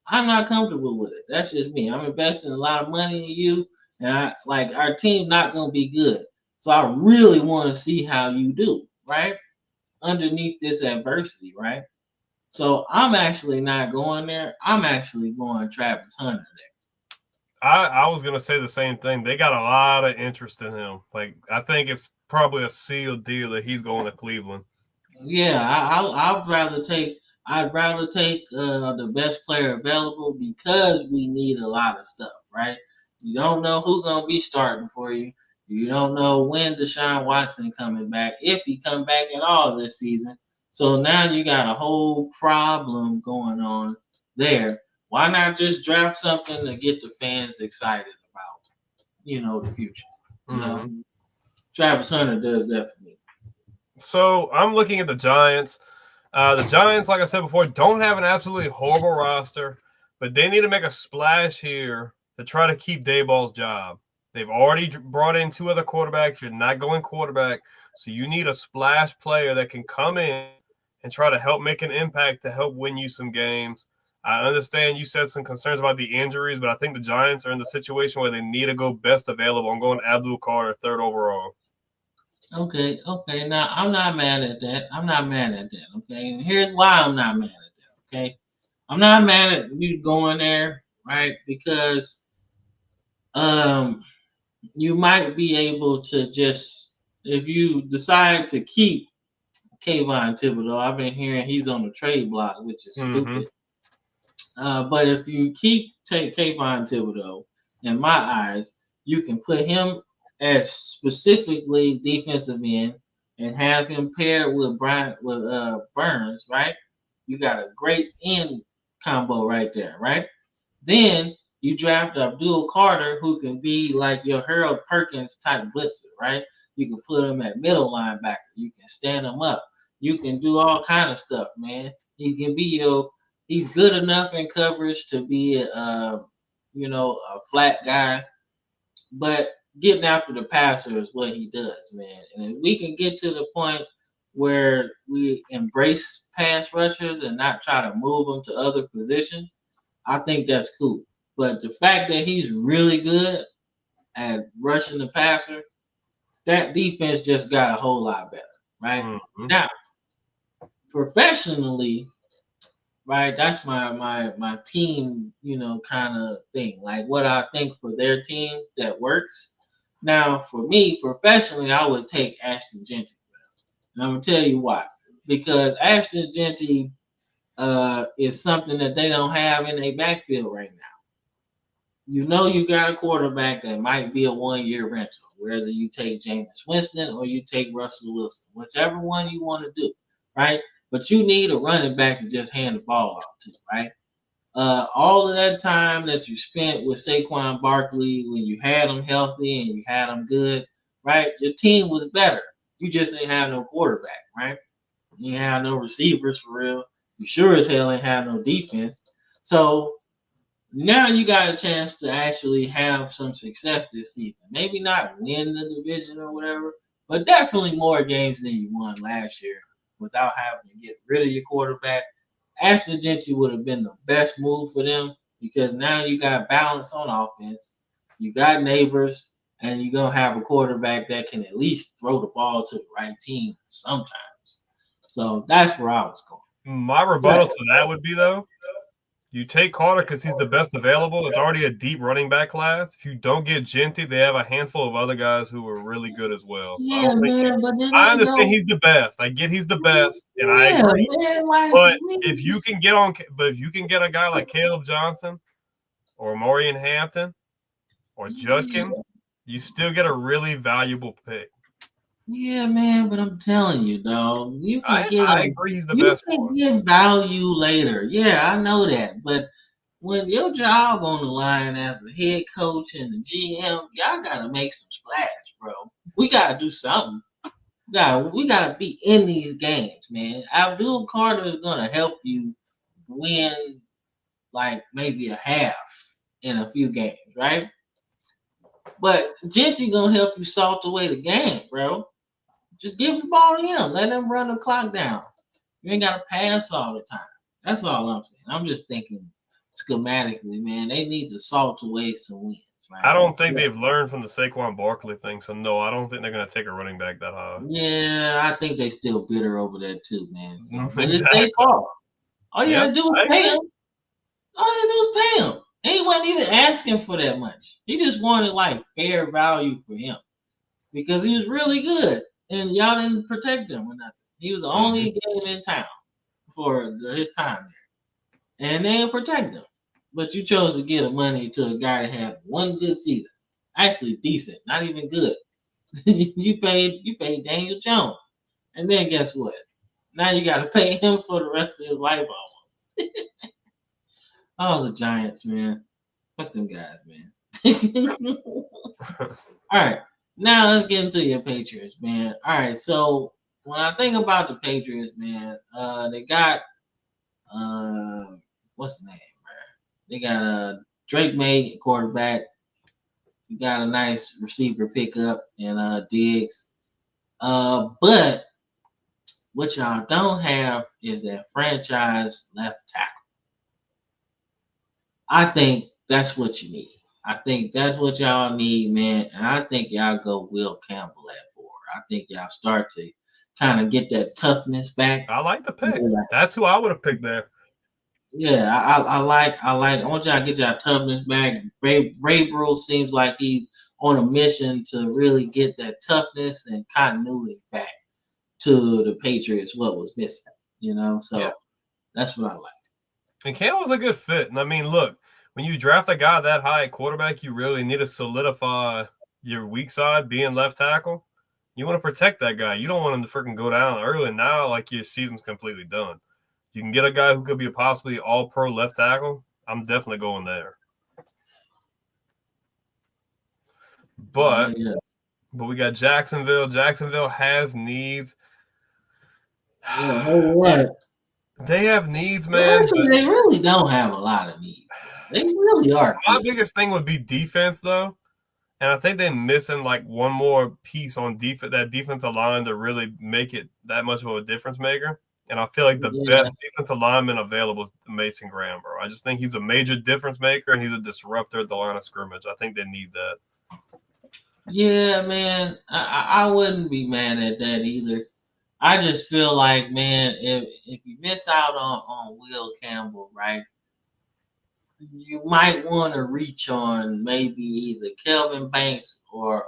I'm not comfortable with it. That's just me. I'm investing a lot of money in you, and our team's not gonna be good. So I really want to see how you do, right? Underneath this adversity, right? So I'm actually not going there. I'm actually going Travis Hunter there. I was gonna say the same thing. They got a lot of interest in him. Like I think it's probably a sealed deal that he's going to Cleveland. Yeah, I'd rather take the best player available because we need a lot of stuff, right? You don't know who's gonna be starting for you. You don't know when Deshaun Watson coming back, if he come back at all this season. So now you got a whole problem going on there. Why not just draft something to get the fans excited about, the future? You know, Travis Hunter does that for me. So I'm looking at the Giants. The Giants, like I said before, don't have an absolutely horrible roster, but they need to make a splash here to try to keep Dayball's job. They've already brought in 2 other quarterbacks. You're not going quarterback, so you need a splash player that can come in and try to help make an impact to help win you some games. I understand you said some concerns about the injuries, but I think the Giants are in the situation where they need to go best available. I'm going Abdul Carter, 3rd overall. Okay. Now I'm not mad at that. Okay. And here's why I'm not mad at that. Okay. I'm not mad at you going there, right? Because you might be able to just, if you decide to keep Kayvon Thibodeau, I've been hearing he's on the trade block, which is stupid. But if you take Kayvon Thibodeau, in my eyes, you can put him as specifically defensive end and have him paired with Burns, right? You got a great end combo right there, right? Then you draft Abdul Carter, who can be like your Harold Perkins type blitzer, right? You can put him at middle linebacker. You can stand him up. You can do all kind of stuff, man. He can be he's good enough in coverage to be a flat guy, but getting after the passer is what he does, man. And if we can get to the point where we embrace pass rushers and not try to move them to other positions, I think that's cool. But the fact that he's really good at rushing the passer, that defense just got a whole lot better, right? Now, professionally, right, that's my team, kind of thing. Like what I think for their team that works. Now, for me, professionally, I would take Ashton Genty. And I'm gonna tell you why. Because Ashton Genty is something that they don't have in their backfield right now. You got a quarterback that might be a 1-year rental, whether you take Jameis Winston or you take Russell Wilson, whichever one you want to do, right? But you need a running back to just hand the ball off to, right? All of that time that you spent with Saquon Barkley when you had him healthy and you had him good, right? Your team was better. You just didn't have no quarterback, right? You didn't have no receivers for real. You sure as hell ain't have no defense. So now you got a chance to actually have some success this season. Maybe not win the division or whatever, but definitely more games than you won last year without having to get rid of your quarterback. Ashton Genty would have been the best move for them because now you got balance on offense. You got neighbors, and you're going to have a quarterback that can at least throw the ball to the right team sometimes. So that's where I was going. My rebuttal to that would be, though, you take Carter because he's the best available. It's already a deep running back class. If you don't get Genty, they have a handful of other guys who are really good as well. So I understand he's the best. I get he's the best, and I agree. Man, but if you can get a guy like Caleb Johnson or Maurian Hampton or Judkins, you still get a really valuable pick. Yeah, man, but I'm telling you, dog, you can I agree he's the best one. You can get value later. Yeah, I know that. But when your job on the line as a head coach and the GM, y'all got to make some splash, bro. We got to do something. We got to be in these games, man. Abdul Carter is going to help you win like maybe a half in a few games, right? But Genty going to help you salt away the game, bro. Just give the ball to him. Let him run the clock down. You ain't got to pass all the time. That's all I'm saying. I'm just thinking schematically, man. They need to salt away some wins. Right? I don't think they've learned from the Saquon Barkley thing. So, no, I don't think they're going to take a running back that high. Yeah, I think they still bitter over that too, man. So, but it's their fault. All you got to do is pay him. All you do is pay him. And he wasn't even asking for that much. He just wanted like fair value for him because he was really good, and y'all didn't protect him or nothing. He was the only game in town for his time there, and they didn't protect him. But you chose to give the money to a guy that had one good season, actually decent, not even good. you paid Daniel Jones, and then guess what? Now you got to pay him for the rest of his life almost. Oh, the Giants, man. Fuck them guys, man. All right. Now let's get into your Patriots, man. All right. So when I think about the Patriots, man, they got what's the name, man? They got Drake May, quarterback. You got a nice receiver pickup and Diggs. But what y'all don't have is that franchise left tackle. I think that's what you need. I think that's what y'all need, man. And I think y'all go Will Campbell at 4. I think y'all start to kind of get that toughness back. I like the pick. That's who I would have picked there. Yeah, I like. I want y'all to get y'all toughness back. Ray Rule seems like he's on a mission to really get that toughness and continuity back to the Patriots. What was missing, So that's what I like. And Campbell's a good fit. And I mean, look, when you draft a guy that high at quarterback, you really need to solidify your weak side being left tackle. You want to protect that guy. You don't want him to freaking go down early. Now, like, your season's completely done. You can get a guy who could be a possibly all-pro left tackle. I'm definitely going there. But we got Jacksonville. Jacksonville has needs. What? They have needs, man. Actually, they really don't have a lot of needs. They really are. My biggest thing would be defense, though. And I think they're missing like one more piece on that defensive line to really make it that much of a difference maker. And I feel like the best defensive lineman available is Mason Graham, bro. I just think he's a major difference maker and he's a disruptor at the line of scrimmage. I think they need that. Yeah, man. I wouldn't be mad at that either. I just feel like, man, if you miss out on Will Campbell, right, you might want to reach on maybe either Kelvin Banks or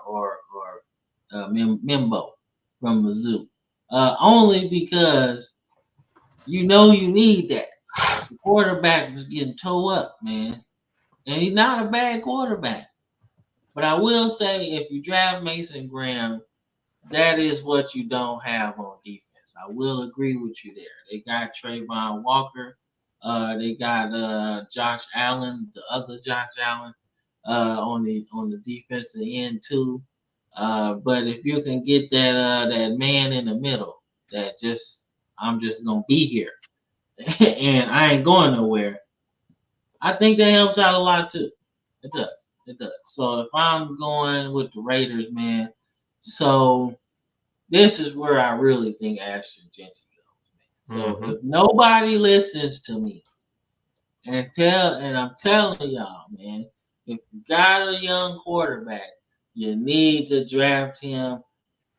Mimbo from Mizzou. Only because you need that. The quarterback was getting tore up, man. And he's not a bad quarterback. But I will say, if you draft Mason Graham, that is what you don't have on defense. I will agree with you there. They got Trayvon Walker. They got Josh Allen, the other Josh Allen, on the defensive end too. But if you can get that man in the middle, I'm just gonna be here, and I ain't going nowhere. I think that helps out a lot too. It does. It does. So if I'm going with the Raiders, man, so this is where I really think Ashton Jeanty goes, man. So if nobody listens to me and I'm telling y'all, man, if you got a young quarterback, you need to draft him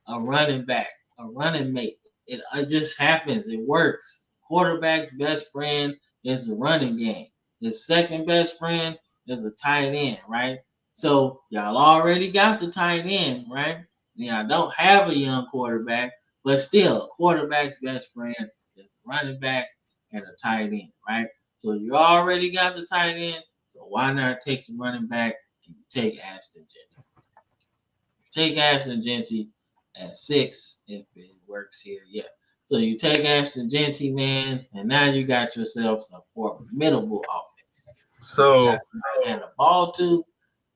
a running back, a running mate. It just happens. It works. Quarterback's best friend is the running game. His second best friend is a tight end, right? So y'all already got the tight end, right? Y'all don't have a young quarterback, but still, a quarterback's best friend is a running back and a tight end, right? So you already got the tight end, so why not take the running back and take Ashton Jeanty? Take Ashton Jeanty at 6 if it works here, yeah. So you take Ashton Jeanty, man, and now you got yourself a formidable offense. So and the ball too,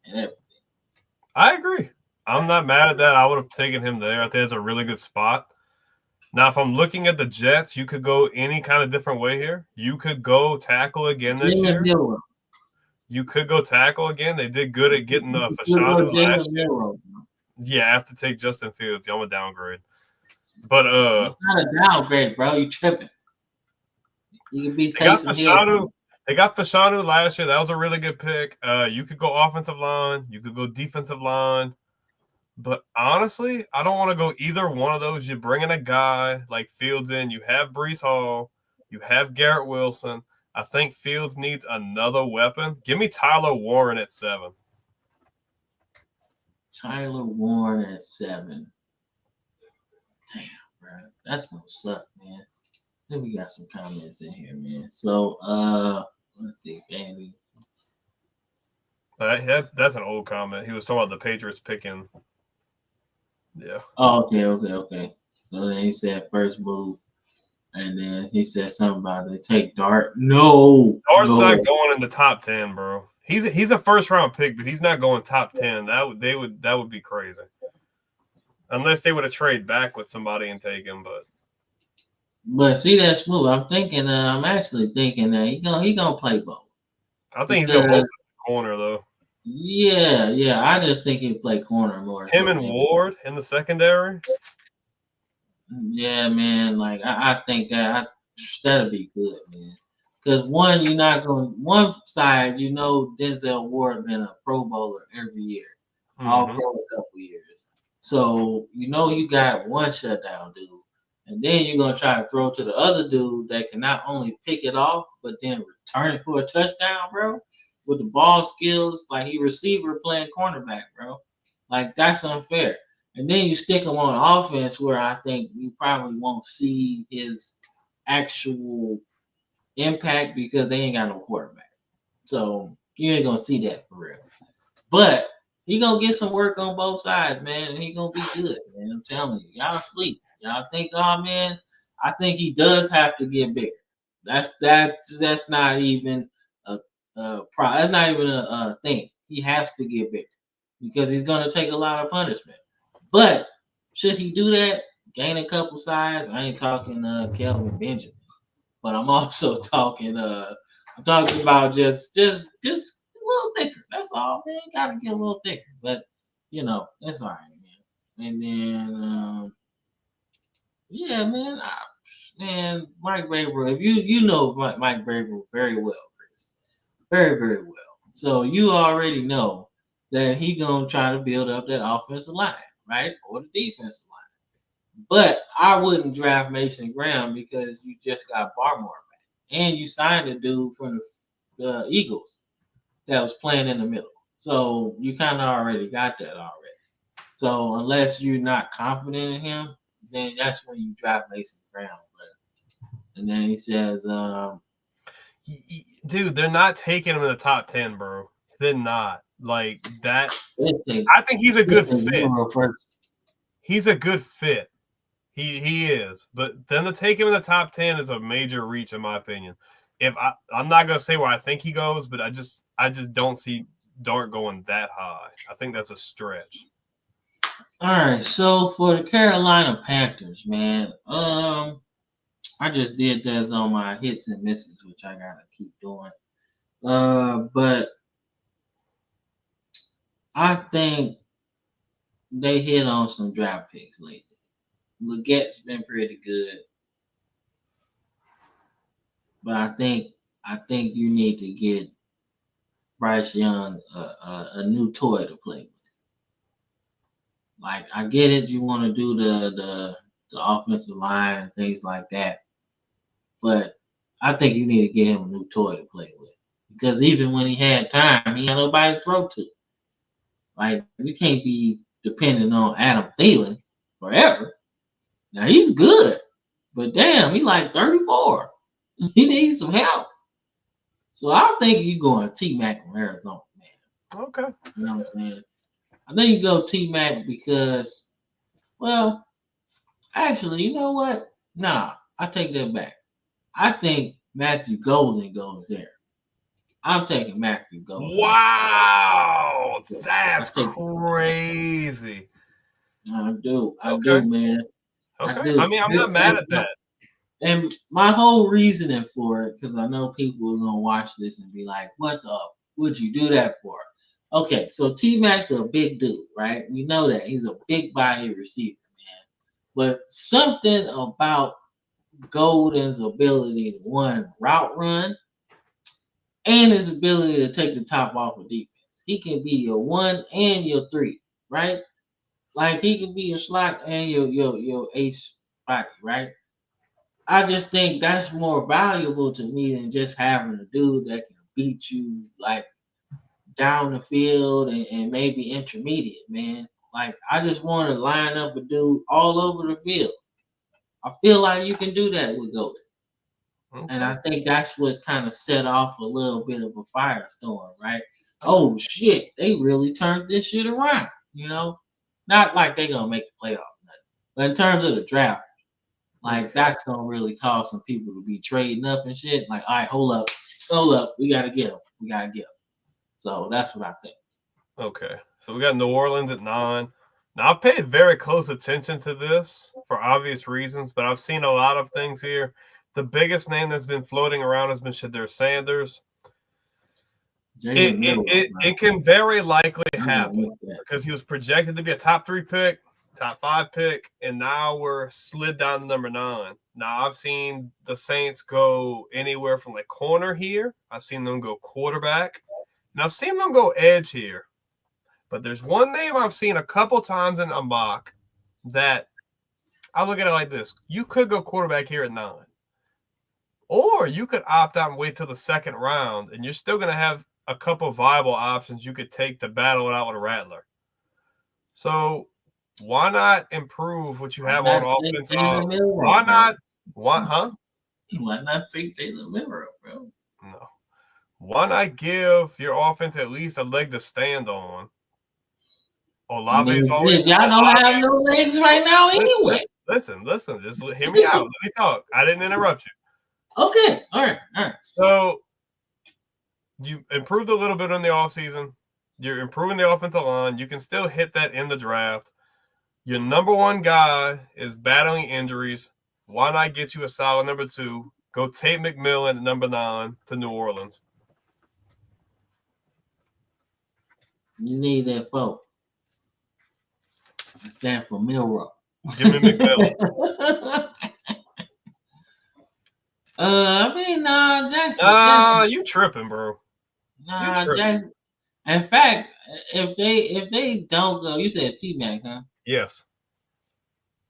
and everything. I agree. I'm not mad at that. I would have taken him there. I think it's a really good spot. Now, if I'm looking at the Jets, you could go any kind of different way here. You could go tackle again this year. You could go tackle again. They did good at getting Fashanu last year. Yeah, I have to take Justin Fields. I'm a downgrade. But it's not a downgrade, bro. You tripping. You can be Taysom Hill. They got Fashanu last year. That was a really good pick. You could go offensive line. You could go defensive line. But honestly, I don't want to go either one of those. You're bringing a guy like Fields in. You have Breece Hall. You have Garrett Wilson. I think Fields needs another weapon. Give me Tyler Warren at 7. Tyler Warren at 7. Damn, bro. That's gonna suck, man. Then we got some comments in here, man. So, let's see, Andy. That's an old comment. He was talking about the Patriots picking. Yeah. Oh, okay. So then he said first move, and then he said something about they take Dart. No, Dart's not going in the top 10, bro. He's a first round pick, but he's not going top 10. That would be crazy. Unless they would have traded back with somebody and take him, But see that smooth. I'm actually thinking that he gonna play both. I think he's gonna most corner though. Yeah. I just think he'd play corner more. Him and Ward in the secondary. Yeah, man. Like I think that'll be good, man. Because one side, Denzel Ward been a Pro Bowler every year, all pro a couple years. So you got one shutdown dude, and then you're gonna try to throw to the other dude that can not only pick it off but then return it for a touchdown, bro. With the ball skills, like he receiver playing cornerback, bro. Like that's unfair. And then you stick him on offense where I think you probably won't see his actual impact because they ain't got no quarterback. So you ain't gonna see that for real. But he gonna get some work on both sides, man, and he gonna be good, man. I'm telling you, y'all sleep. Y'all think, oh man, I think he does have to get bigger. That's not even that's not even a thing. He has to get bigger because he's gonna take a lot of punishment. But should he do that? Gain a couple size? I ain't talking Kelvin Benjamin, but I'm also talking I'm talking about just a little thicker. That's all, man. Gotta get a little thicker. But that's all right, man. And then yeah, man, Mike Vrabel. If you know Mike Vrabel very well, Chris, very very well. So you already know that he gonna try to build up that offensive line, right, or the defensive line. But I wouldn't draft Mason Graham because you just got Barmore back, and you signed a dude from the Eagles that was playing in the middle. So you kind of already got that already. So unless you're not confident in him, then that's when you draft Mason Graham. And then he says, dude, they're not taking him in the top 10, bro. They're not. Like that. I think he's a good fit. He's a good fit. He is. But then to take him in the top 10 is a major reach, in my opinion. I'm not gonna say where I think he goes, but I just don't see Dart going that high. I think that's a stretch. All right, so for the Carolina Panthers, man, I just did this on my hits and misses, which I gotta keep doing. But I think they hit on some draft picks lately. Legette's been pretty good, but I think you need to get Bryce Young a new toy to play with. Like I get it, you want to do the offensive line and things like that, but I think you need to get him a new toy to play with because even when he had time, he had nobody to throw to. Like you can't be depending on Adam Thielen forever. Now he's good, but damn, he like 34. He needs some help. So I think you going T-Mac from Arizona, man. Okay. You know what I'm saying? I think you go T-Mac because, well, actually, you know what? Nah, I take that back. I think Matthew Golden goes there. I'm taking Matthew Golden. Wow, that's crazy. I do, man. Okay. I do. I mean, I'm not mad at that. And my whole reasoning for it, because I know people are gonna watch this and be like, "What the would you do that for?" Okay, so T-Mac's a big dude, right? We know that he's a big body receiver, man. But something about Golden's ability to route run and his ability to take the top off of defense. He can be your 1 and your 3, right? Like he can be your slot and your ace body, right? I just think that's more valuable to me than just having a dude that can beat you like down the field and maybe intermediate, man. Like I just want to line up a dude all over the field. I feel like you can do that with Golden. And I think that's what kind of set off a little bit of a firestorm, right? Oh shit, they really turned this shit around, you know? Not like they gonna make the playoff, but in terms of the draft, like that's gonna really cause some people to be trading up and shit. Like, all right, hold up, we gotta get him. So that's what I think. Okay, so we got New Orleans at 9. Now I've paid very close attention to this for obvious reasons, but I've seen a lot of things here. The biggest name that's been floating around has been Shedeur Sanders. It can very likely happen because he was projected to be a top 3 pick, top 5 pick, and now we're slid down to number 9. Now I've seen the Saints go anywhere from like corner here. I've seen them go quarterback, and I've seen them go edge here. But there's one name I've seen a couple times in a mock that I look at it like this. You could go quarterback here at 9. Or you could opt out and wait till the second round, and you're still going to have a couple viable options you could take to battle it out with a Rattler. So why not improve what you have on offense? Why not? Why not take Jalen Milroe, bro? No. Why not give your offense at least a leg to stand on? Olave's always. Y'all don't have no legs right now anyway. Listen. Just hear me out. Let me talk. I didn't interrupt you. Okay. All right. So you improved a little bit on the offseason. You're improving the offensive line. You can still hit that in the draft. Your number 1 guy is battling injuries. Why not get you a solid number 2? Go Tate McMillan at number 9 to New Orleans. You need that vote. I stand for Milroe. Give me McMillan. Jackson. You tripping, bro. Jackson. In fact, if they don't go, you said T-Mac, huh? Yes.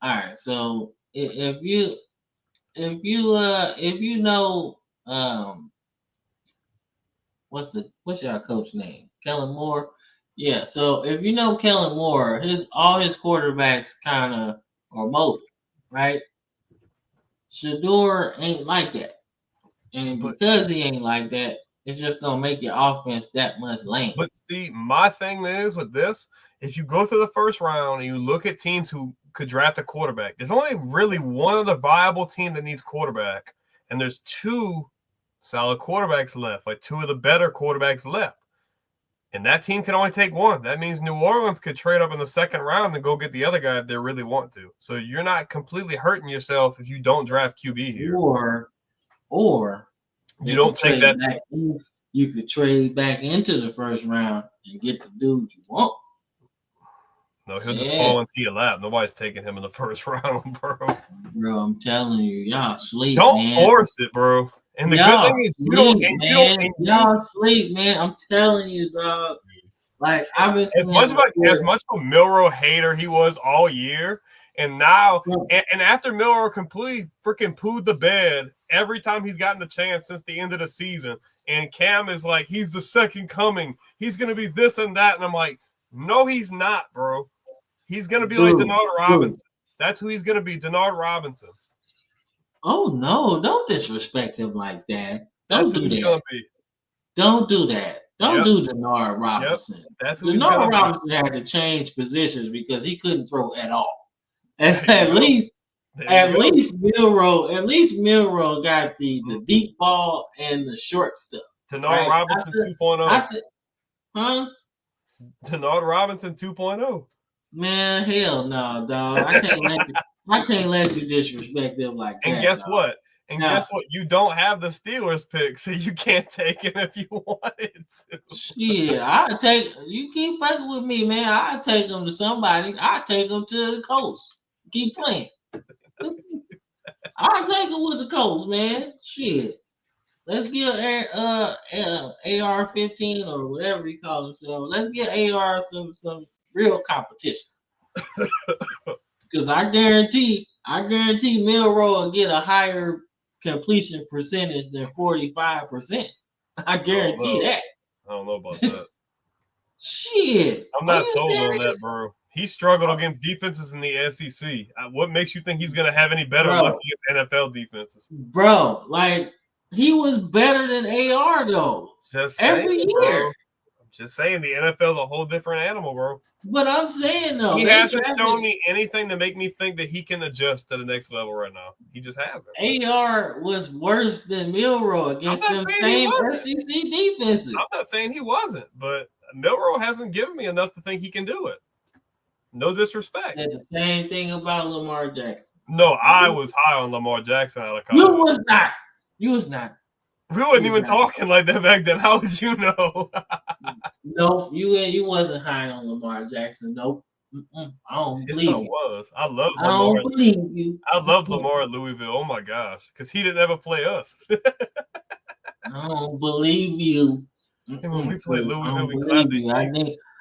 All right. So if you know what's your coach name? Kellen Moore. Yeah, so if you know Kellen Moore, all his quarterbacks kind of are mobile, right? Shedeur ain't like that. And because he ain't like that, it's just gonna make your offense that much lame. But see, my thing is with this, if you go through the first round and you look at teams who could draft a quarterback, there's only really one other viable team that needs quarterback, and there's 2 solid quarterbacks left, like 2 of the better quarterbacks left. And that team can only take 1. That means New Orleans could trade up in the second round and go get the other guy if they really want to. So you're not completely hurting yourself if you don't draft QB here. Or you don't take that. You could trade back into the first round and get the dude you want. No, he'll just fall into your lap. Nobody's taking him in the first round, bro. Bro, I'm telling you, y'all sleep. Don't force it, bro. And the good thing is y'all sleep, man. I'm telling you, dog. Like I've been as much of a Milroe hater he was all year, and now and after Milroe completely freaking pooed the bed every time he's gotten the chance since the end of the season, and Cam is like, he's the second coming. He's gonna be this and that, and I'm like, no, he's not, bro. He's gonna be like Denard Robinson. That's who he's gonna be, Denard Robinson. Oh no! Don't disrespect him like that. Don't do that. Don't do that. Don't do Denard Robinson. Yep. That's who Denard Robinson had to change positions because he couldn't throw at all. At least Milroe got the deep ball and the short stuff. Denard Robinson 2.0. Huh? Denard Robinson 2.0. Man, hell no, dog. I can't let you disrespect them like that. And guess what? Guess what? You don't have the Steelers pick, so you can't take him if you wanted to. Shit, you keep fucking with me, man. I'll take him to somebody. I'll take him to the Colts. Keep playing. I'll take him with the Colts, man. Shit. Let's get AR-15 or whatever you call himself. Let's get AR some real competition. Because I guarantee I guarantee Milroe will get a higher completion percentage than 45%. I guarantee that. I don't know about that. Shit. I'm Are not you sold on that, serious? bro. He struggled against defenses in the SEC. What makes you think he's going to have any better luck against NFL defenses? Bro, like, he was better than AR, though. Just every saying, year. Bro. I'm just saying, the NFL is a whole different animal, bro. But I'm saying, though, he hasn't shown me anything to make me think that he can adjust to the next level right now. He just hasn't. AR was worse than Milroe against them same SEC defenses. I'm not saying he wasn't, but Milroe hasn't given me enough to think he can do it. No disrespect. That's the same thing about Lamar Jackson. No, I was high on Lamar Jackson out of college. You was not. You was not. We wasn't even talking like that back then. How would you know? Nope, you wasn't high on Lamar Jackson. Nope. I don't believe you. I love Lamar. I don't believe you. I loved Lamar at Louisville. Oh my gosh, because he didn't ever play us. I don't believe you. When we played Louisville, we clapped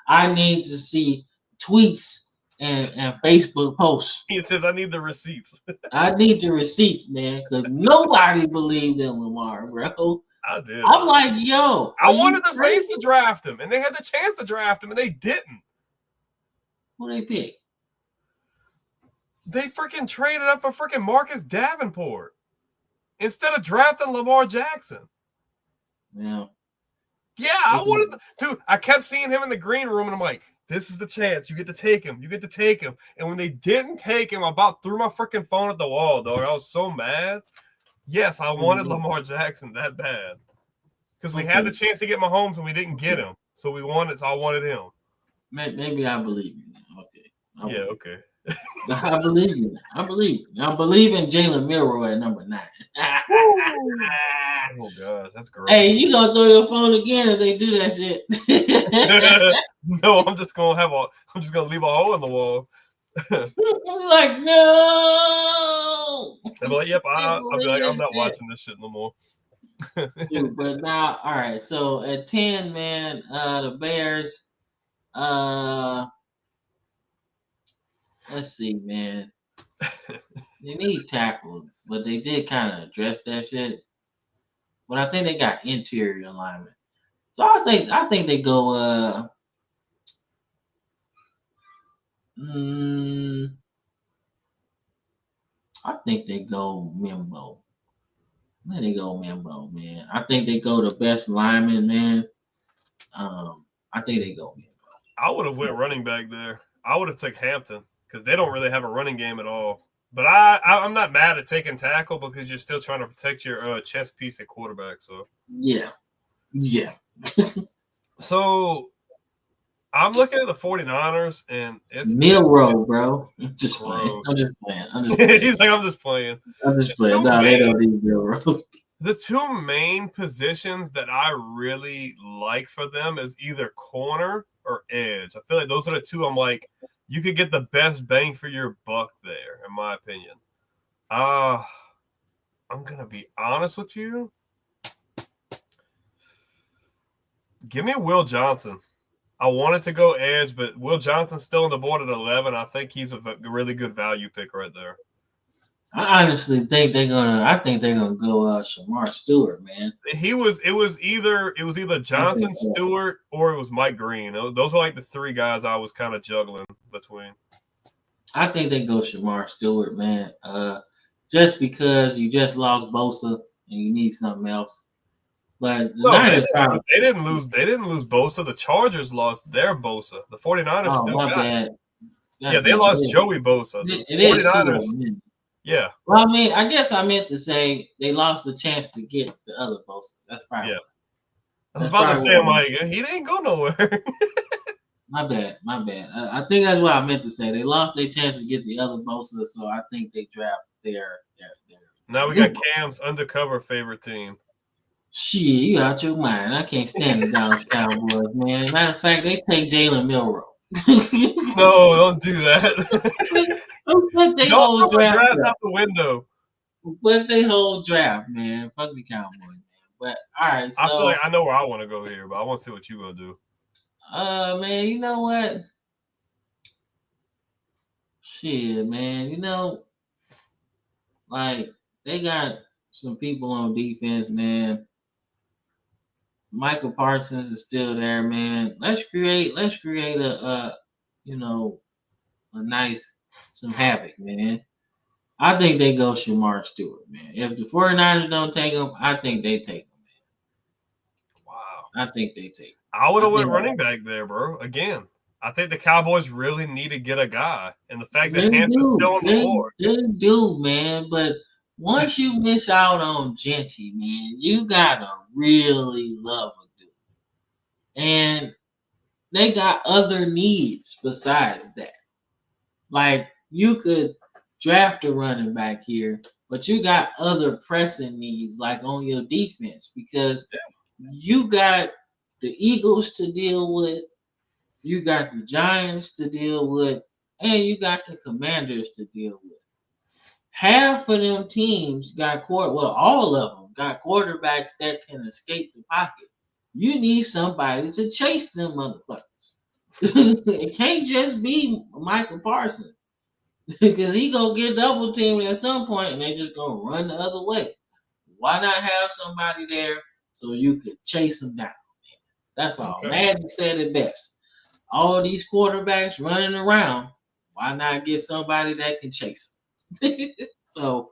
I need to see tweets and Facebook posts. He says, "I need the receipts." I need the receipts, man, because nobody believed in Lamar, bro. I did. I'm like, yo, I wanted the Saints to draft him, and they had the chance to draft him, and they didn't. Who they pick? They freaking traded up for freaking Marcus Davenport instead of drafting Lamar Jackson. Yeah. Yeah, I wanted dude. I kept seeing him in the green room, and I'm like, this is the chance. You get to take him. You get to take him. And when they didn't take him, I about threw my freaking phone at the wall, dog. I was so mad. Yes, I wanted Lamar Jackson that bad. Because we had the chance to get Mahomes, and we didn't get him. So I wanted him. Maybe I believe you now. Okay. Okay. I believe you. I believe in Jalen Milroe at number 9. Oh gosh, that's gross. Hey, you gonna throw your phone again if they do that shit? No, I'm just gonna leave a hole in the wall. Like, no. I'm like, yep, I'll be like, I'm not watching this shit no more. Dude, but now, all right. So at 10, man, the Bears. Let's see, man. They need tackle, but they did kind of address that shit. But I think they got interior alignment. So I think they go I think they go Mimbo. Where they go Mimbo, man? I think they go the best lineman, man. I think they go Mimbo. I would have went running back there. I would have took Hampton because they don't really have a running game at all. But I'm not mad at taking tackle because you're still trying to protect your chess piece at quarterback. So yeah. So I'm looking at the 49ers, and it's Milroe, bro. I'm just playing. He's like, I'm just playing. No, they don't need Milroe. The two main positions that I really like for them is either corner or edge. I feel like those are the two I'm like, you could get the best bang for your buck there, in my opinion. I'm going to be honest with you. Give me Will Johnson. I wanted to go edge, but Will Johnson's still on the board at 11. I think he's a really good value pick right there. I honestly think they're gonna go Shamar Stewart, man. It was either Johnson, Stewart, or it was Mike Green. Those were like the three guys I was kind of juggling between. I think they go Shamar Stewart, man. Just because you just lost Bosa and you need something else. But they didn't lose Bosa. The Chargers lost their Bosa. The 49ers still got it. Yeah, they lost Joey Bosa. The 49ers. Yeah. Well, I mean, I guess I meant to say they lost the chance to get the other Bosa. That's probably. Yeah. I was about to say, I'm like, he didn't go nowhere. My bad. I think that's what I meant to say. They lost their chance to get the other Bosa, so I think they draft their. Now we got Cam's undercover favorite team. Shit, you out your mind. I can't stand the Dallas Cowboys, man. Matter of fact, they take Jalen Milroe. No, don't do that. Put they whole draft out the window. Put they whole draft, man. Fuck the Cowboys, man. But all right, so I feel like I know where I want to go here, but I want to see what you gonna do. Man, you know what? Shit, man. You know, Like they got some people on defense, man. Michael Parsons is still there, man. Let's create a you know, a nice some havoc, man. I think they go Shamar Stewart, man. If the 49ers don't take him, I think they take him, Wow. man. I think they take him. I would have I went think- running back there, bro. Again, I think the Cowboys really need to get a guy, and the fact that They Hampton's still on the do. board. They do, man. But once you miss out on Genty, man, you gotta really love a dude. And they got other needs besides that. Like you could draft a running back here, but you got other pressing needs like on your defense because you got the Eagles to deal with, you got the Giants to deal with, and you got the Commanders to deal with. Half of them teams got all of them got quarterbacks that can escape the pocket. You need somebody to chase them motherfuckers. It can't just be Michael Parsons because he gonna get double teamed at some point, and they just gonna run the other way. Why not have somebody there so you could chase them down? That's all. Okay. Madden said it best. All these quarterbacks running around. Why not get somebody that can chase them? So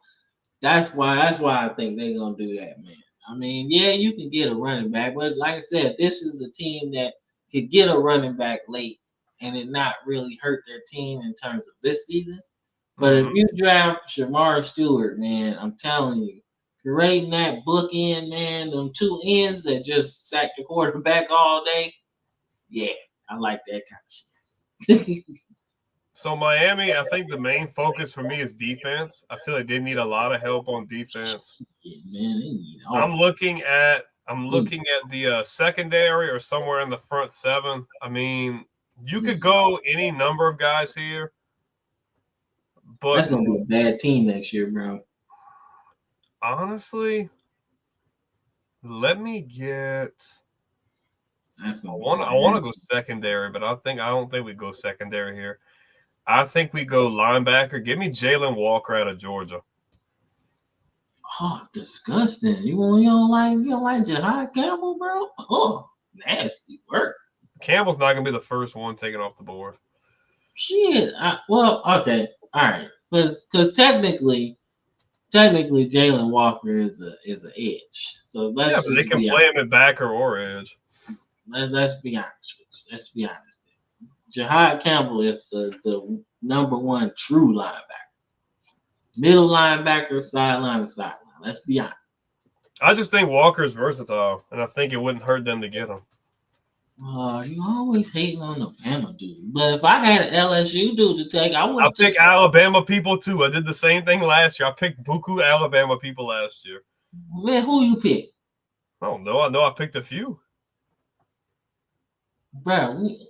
that's why I think they're gonna do that, man. I mean, yeah, you can get a running back, but like I said, this is a team that could get a running back late and it not really hurt their team in terms of this season. But if you draft Shamar Stewart, man, I'm telling you, creating that bookend, man, them two ends that just sack the quarterback all day, yeah, I like that kind of shit. So Miami, I think the main focus for me is defense. I feel like they need a lot of help on defense. Yeah, man, they need I'm looking at the secondary or somewhere in the front seven. I mean, you could go any number of guys here, but that's gonna be a bad team next year, bro. honestly, let me get. That's I gonna want to go secondary, but I don't think we go secondary here. I think we go linebacker. Give me Jalen Walker out of Georgia. Oh, disgusting. You don't like Jahad Campbell, bro? Oh, nasty work. Campbell's not gonna be the first one taken off the board. Shit. Okay. All right. Because technically Jalen Walker is an edge. So Yeah, but they can play him at backer or edge. Let's be honest with you. Let's be honest. Jahad Campbell is the number one true linebacker. Middle linebacker, sideline to sideline. Let's be honest. I just think Walker's versatile, and I think it wouldn't hurt them to get him. You always hating on the Bama dude. But if I had an LSU dude to take, I would. I pick Alabama people too. I did the same thing last year. I picked buku Alabama people last year. Man, who you pick? I don't know. I know I picked a few. Bro,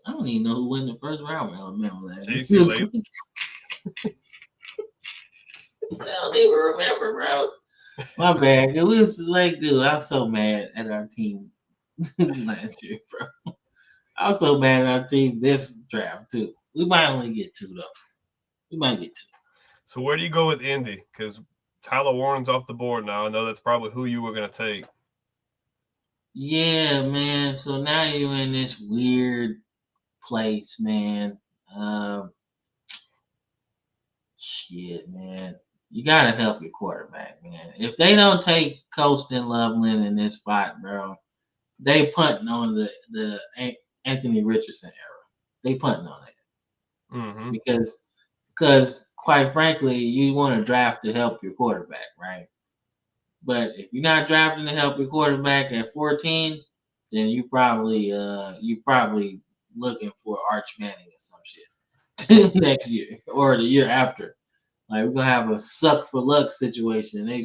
I don't even know who won the first round with Alabama last year. JC Latham. I don't even remember, bro. My bad. It was like, dude, I'm so mad at our team last year, bro. I was so mad at our team this draft too. We might only get two though. We might get two. So where do you go with Indy? Because Tyler Warren's off the board now. I know that's probably who you were going to take. Yeah, man. So now you're in this weird place, man. Shit, man. You gotta help your quarterback, man. If they don't take Colston Loveland in this spot, bro, they punting on the Anthony Richardson era. They punting on that because quite frankly, you want to draft to help your quarterback, right? But if you're not drafting to help your quarterback at 14, then you probably looking for Arch Manning or some shit next year or the year after. Like we're gonna have a suck for luck situation. They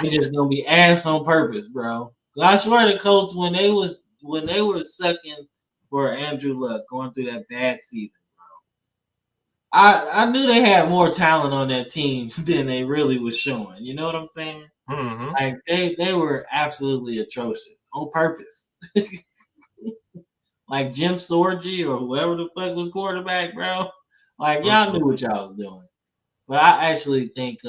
just gonna be ass on purpose, bro. I swear the Colts when they were sucking for Andrew Luck going through that bad season, bro. I knew they had more talent on that team than they really was showing. You know what I'm saying? Mm-hmm. Like they were absolutely atrocious on purpose. Like Jim Sorgi or whoever the fuck was quarterback, bro. Like y'all knew what y'all was doing. But I actually think they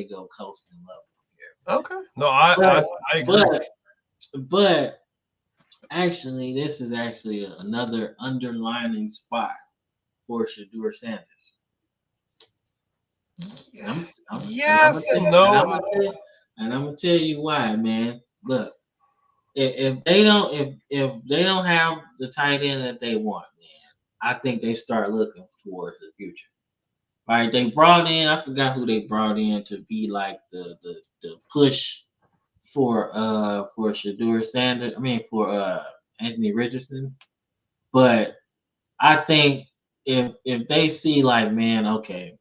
go coasting level. Okay. No, But I agree. but actually, this is actually another underlining spot for Shador Sanders. Yes and no. I'm gonna tell you why, man. Look, if they don't have the tight end that they want, man, I think they start looking towards the future. Right? They brought in, I forgot who they brought in to be like the push for Shador Sanders. I mean for Anthony Richardson. But I think if they see like, man, okay,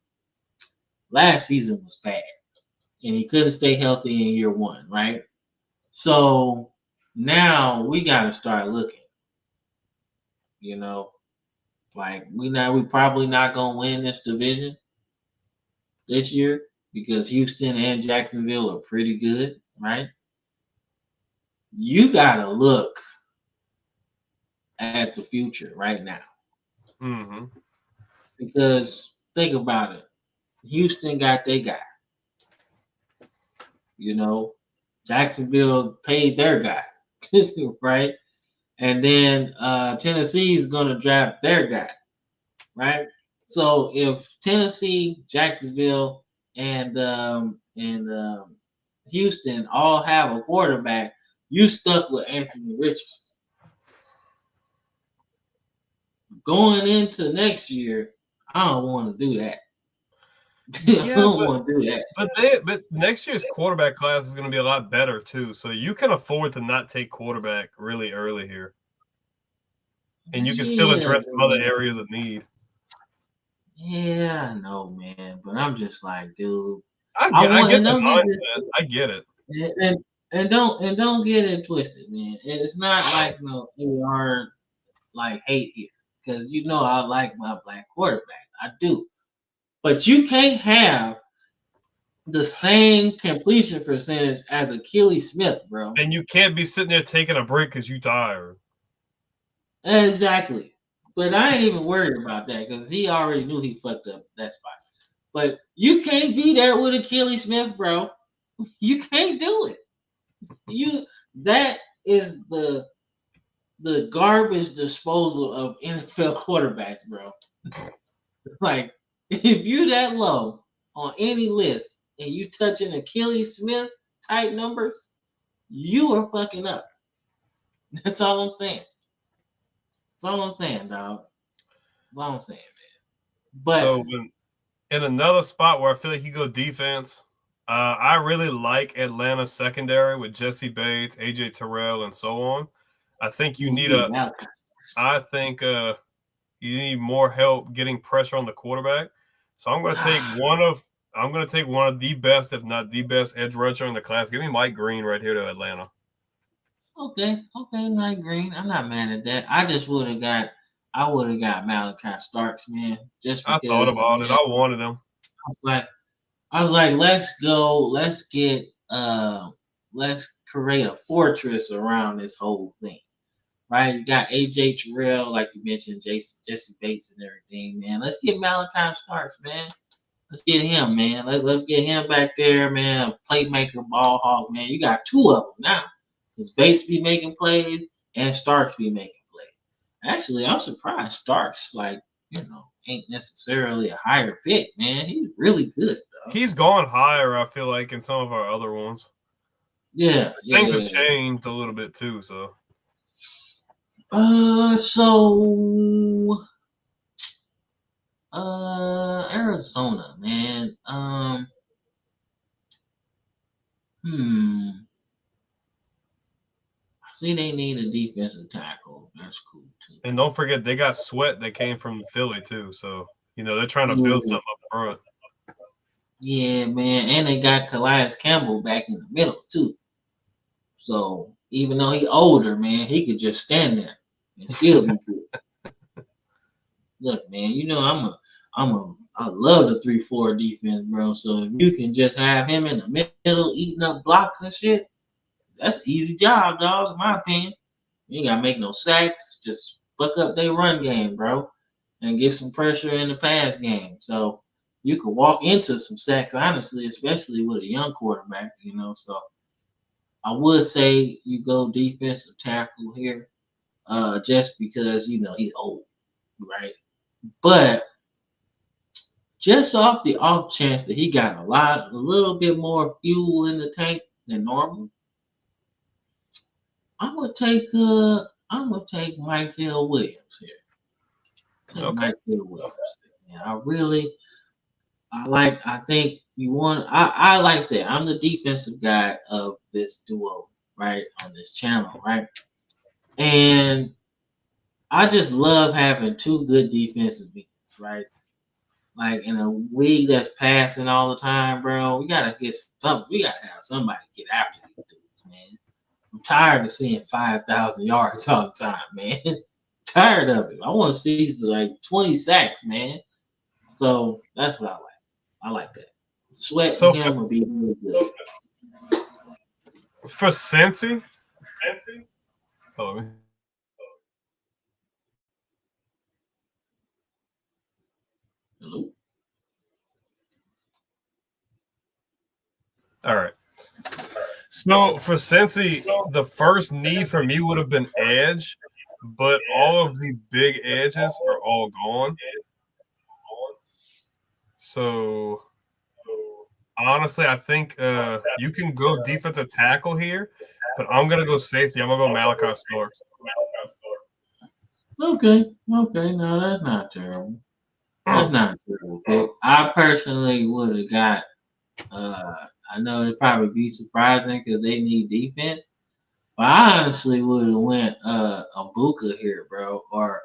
last season was bad and he couldn't stay healthy in year one, right? So now we got to start looking. You know, like we probably not gonna win this division this year because Houston and Jacksonville are pretty good, right? You gotta look at the future right now Mm-hmm. because think about it. Houston got their guy. You know, Jacksonville paid their guy, right? And then Tennessee is going to draft their guy, right? So if Tennessee, Jacksonville, and Houston all have a quarterback, you stuck with Anthony Richardson. Going into next year, I don't want to do that. I Yeah, don't want to do that. but next year's quarterback class is going to be a lot better too. So you can afford to not take quarterback really early here, and you can still Yeah, address some other man. areas of need. Yeah, I know, man. But I'm just like, dude, I I want get and the don't get mindset. I get it. and don't get it twisted, man. And it's not like no hard like hate here because you know I like my black quarterbacks. I do, but you can't have the same completion percentage as Achilles Smith, bro. And you can't be sitting there taking a break because you tired. Exactly. But I ain't even worried about that because he already knew he fucked up that spot. But you can't be there with Achilles Smith, bro. You can't do it. That is the garbage disposal of NFL quarterbacks, bro. Like if you that low on any list and you touching Achilles Smith type numbers, you are fucking up. That's all I'm saying. That's all I'm saying, dog. That's all I'm saying, man. But So in another spot where I feel like you go defense, I really like Atlanta's secondary with Jesse Bates, AJ Terrell, and so on. I think you need you need more help getting pressure on the quarterback. So I'm going to take one of the best, if not the best, edge rusher in the class. Give me Mike Green right here to Atlanta. okay, Night Green. I'm not mad at that. I would have got Malachi Starks, man, just I thought because, about it. man. I wanted him. I was like, let's go, let's create a fortress around this whole thing. Right? You got AJ Terrell, like you mentioned, Jesse Bates and everything, man. Let's get Malachi Starks, man. Let's get him, man. Let's get him back there, man. Playmaker, ball hawk, man. You got two of them now. Because Bates be making plays and Starks be making plays. Actually, I'm surprised Starks, like, ain't necessarily a higher pick, man. He's really good, though. He's gone higher, I feel like, in some of our other ones. Yeah. Things have changed a little bit too, so. Arizona, man. See, they need a defensive tackle. That's cool too. And don't forget, they got Sweat that came from Philly too, so they're trying to build something up front. Yeah, man, and they got Calais Campbell back in the middle too. So even though he's older, man, he could just stand there and still be good. Look, man, I love the 3-4 defense, bro. So if you can just have him in the middle eating up blocks and shit, that's an easy job, dog, in my opinion. You ain't gotta make no sacks, just fuck up their run game, bro, and get some pressure in the pass game. So you could walk into some sacks, honestly, especially with a young quarterback, you know. So I would say you go defensive tackle here, just because you know he's old, right? But just off the off chance that he got a little bit more fuel in the tank than normal, I'm gonna take Michael Williams here. Take Michael Williams. And I think you want I like I said, I'm the defensive guy of this duo, right? On this channel, right? And I just love having two good defensive beats, right? Like in a league that's passing all the time, bro, we gotta have somebody get after these dudes, man. I'm tired of seeing 5,000 yards all the time, man. Tired of it. I want to see like 20 sacks, man. So that's what I like. I like that. Sweating him would be really good. For Cincy? Oh, Hello? all right. So for Cincy, the first need for me would have been edge, but all of the big edges are all gone. So honestly, I think you can go defensive tackle here, but I'm gonna go safety. I'm gonna go Malachi Starks. Okay. No, that's not terrible. That's not a terrible pick. I personally would have got. I know it'd probably be surprising because they need defense, but I honestly would have went Abuka here, bro, or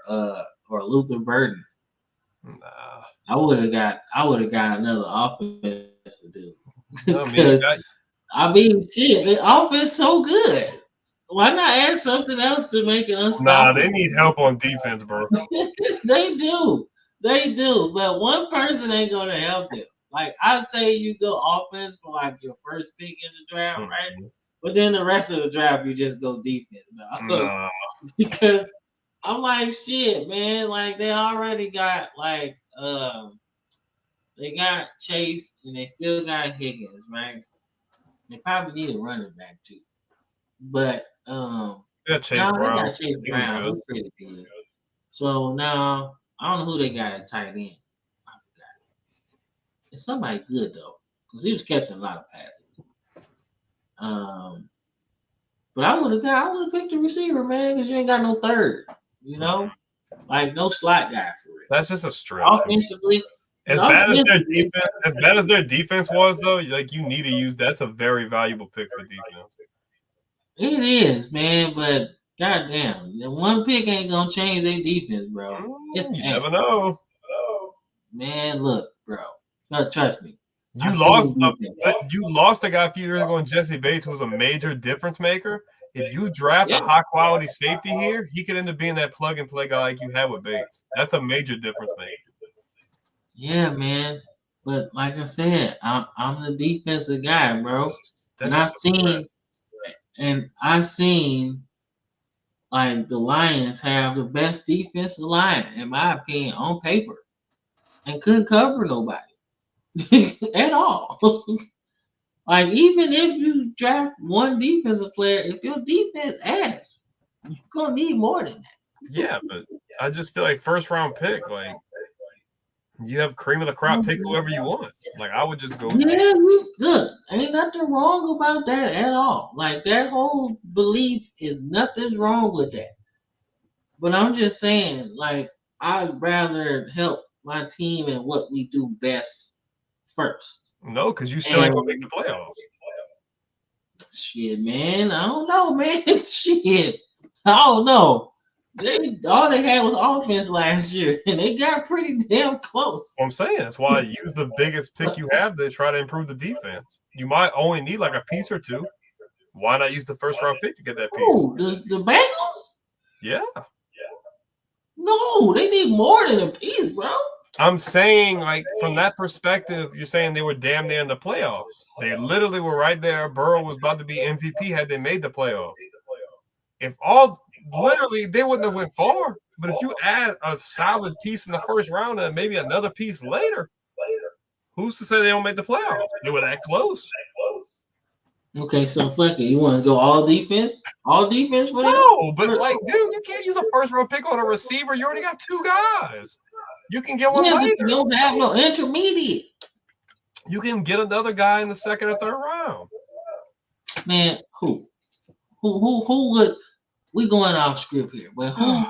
Luther Burden. Nah. I would have got another offense to do. Shit, the offense so good. Why not add something else to make it unstoppable? Nah, they need help on defense, bro. They do. But one person ain't gonna help them. Like I'd say you go offense for like your first pick in the draft, right? But then the rest of the draft you just go defense, Nah. Because I'm like, shit, man. Like they already got like they got Chase and they still got Higgins, right? They probably need a running back too. But they got Chase Brown. He's pretty good. So now I don't know who they got at tight end. I forgot. It's somebody good though, because he was catching a lot of passes. But I would have picked the receiver, man, because you ain't got no third. You know, like no slot guy for it. That's just a stretch. Offensively, as bad as their defense was, though, like you need to use that's a very valuable pick for defense. It is, man, but goddamn, the one pick ain't gonna change their defense, bro. You never know. Man, look, bro. Trust me. You lost a guy a few years ago in Jesse Bates, who was a major difference maker. If you draft a high quality safety here, he could end up being that plug and play guy like you had with Bates. That's a major difference maker. Yeah, man. But like I said, I'm the defensive guy, bro. I've seen like the Lions have the best defensive line, in my opinion, on paper, and couldn't cover nobody at all. Like even if you draft one defensive player, if your defense ass, you're gonna need more than that. Yeah, but I just feel like first round pick, like you have cream of the crop, pick whoever you want. Like I would just go. Yeah, look, ain't nothing wrong about that at all. Like that whole belief is nothing wrong with that. But I'm just saying, like, I'd rather help my team and what we do best first. No, because you still ain't gonna make the playoffs. Shit, man. I don't know, man. Shit. I don't know. All they had was offense last year, and they got pretty damn close. I'm saying that's why I use the biggest pick you have to try to improve the defense. You might only need like a piece or two. Why not use the first round pick to get that piece? Oh, the Bengals? Yeah. No, they need more than a piece, bro. I'm saying, like, from that perspective, you're saying they were damn near in the playoffs. They literally were right there. Burrow was about to be MVP had they made the playoffs. Literally, they wouldn't have went far. But if you add a solid piece in the first round and maybe another piece later, Who's to say they don't make the playoffs? They were that close. Okay, so fuck it. You want to go all defense? All defense for them? No, but like, dude, you can't use a first round pick on a receiver. You already got 2 guys. You can get one Yeah, later. but you don't have no intermediate. You can get another guy in the 2nd or 3rd round. Man, who would we going off script here? But who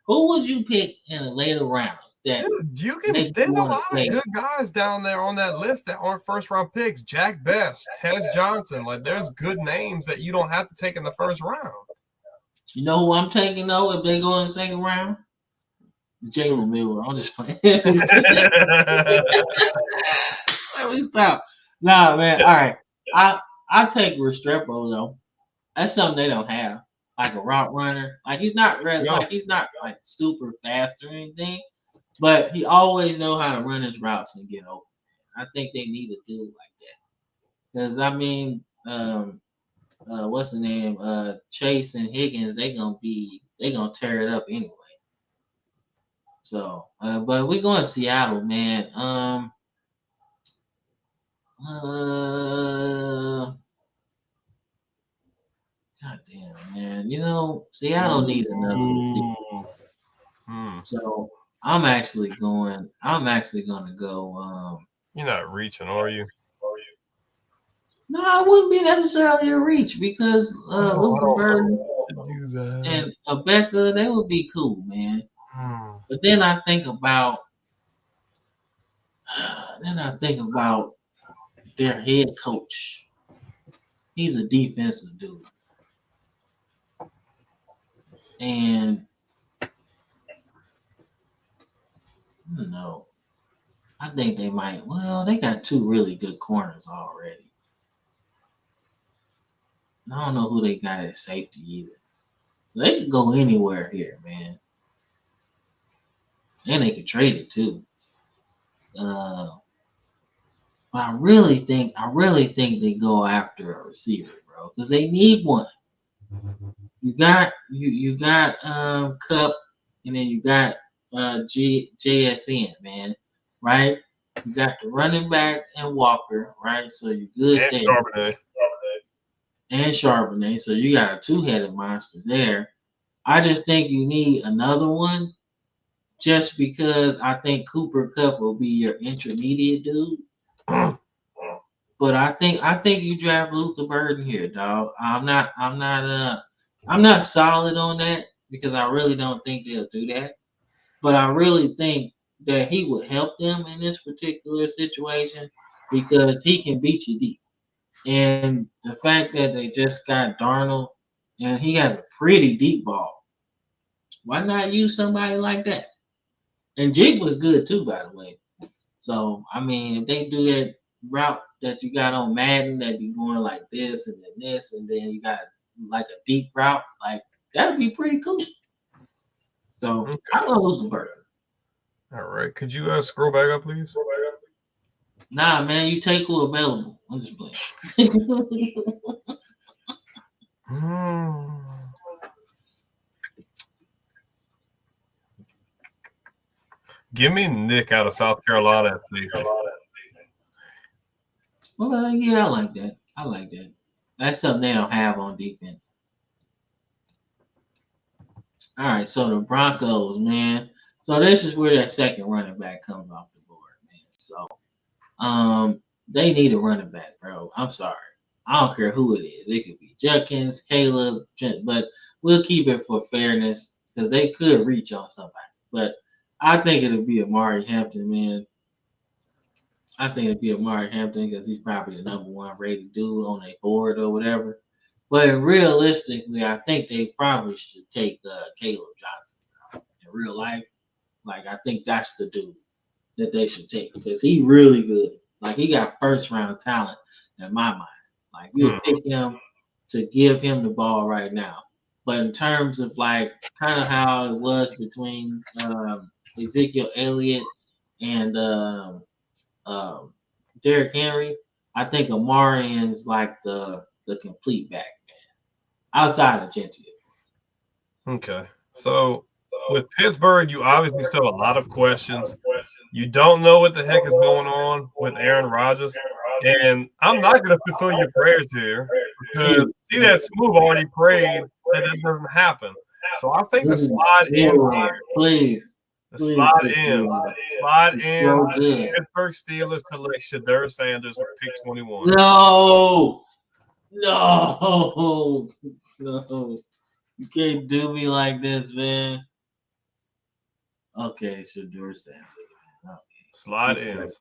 would you pick in the later rounds that Dude, you can. make There's you a want lot to stay? of good guys down there on that list that aren't first round picks. Jack Best, Tez Johnson. Like, there's good names that you don't have to take in the 1st round. You know who I'm taking though if they go in the 2nd round? Jalen Miller. I'm just playing. Let me stop. Nah, man. All right. I take Restrepo though. That's something they don't have. Like a route runner. Like he's not like super fast or anything, but he always know how to run his routes and get open. I think they need to do it like that. Because I mean, what's the name? Chase and Higgins, they gonna tear it up anyway. So, but we going to Seattle, man. God damn, man. You know, Seattle need another receiver. So I'm actually gonna go. You're not reaching, are you? No, it wouldn't be necessarily a reach because Luther Burden Do that. and Becca, they would be cool, man. But then I think about their head coach. He's a defensive dude. And I don't know. I think they might. Well, they got 2 really good corners already. I don't know who they got at safety either. They could go anywhere here, man. And they could trade it too. But I really think they go after a receiver, bro, because they need one. You got Cup, and then you got JSN, man, right? You got the running back and Walker, right? So you're good And there. Charbonnet. And Charbonnet, so you got a 2-headed monster there. I just think you need another one, just because I think Cooper Kupp will be your intermediate dude. But I think you draft Luther Burden here, dog. I'm not solid on that because I really don't think they'll do that. But I really think that he would help them in this particular situation because he can beat you deep. And the fact that they just got Darnold and he has a pretty deep ball, why not use somebody like that? And Jig was good too, by the way. So I mean, if they do that route that you got on Madden, that be going like this, and then you got like a deep route, like that'd be pretty cool. So okay. I'm gonna lose the burger. All right, could you scroll back up, please? Nah, man, you take who available. I'm just playing. Give me Nick out of South Carolina at safety. Well, yeah, I like that. That's something they don't have on defense. All right, so the Broncos, man. So this is where that second running back comes off the board, man. So they need a running back, bro. I'm sorry. I don't care who it is. It could be Judkins, Caleb, but we'll keep it for fairness because they could reach on somebody. But I think it'll be Amari Hampton, man. I think it'll be Amari Hampton because he's probably the number 1 rated dude on their board or whatever. But realistically, I think they probably should take Caleb Johnson in real life. Like, I think that's the dude that they should take because he's really good. Like, he got first-round talent in my mind. Like, you would pick him to give him the ball right now. But in terms of, like, kind of how it was between Ezekiel Elliott and Derrick Henry, I think Amarian's like the complete back, man, outside of Gentile. Okay. So with Pittsburgh, you obviously still have a lot of questions. You don't know what the heck is going on with Aaron Rodgers. And I'm not going to fulfill your prayers here because see that Smooth already prayed that doesn't happen. So I think the slide in here. Please. The Please, slide ends. Slide in. So good. Pittsburgh Steelers select Shadur Sanders with pick 21. No. No. No. You can't do me like this, man. Okay, Shadur Sanders. Okay. Slide ends.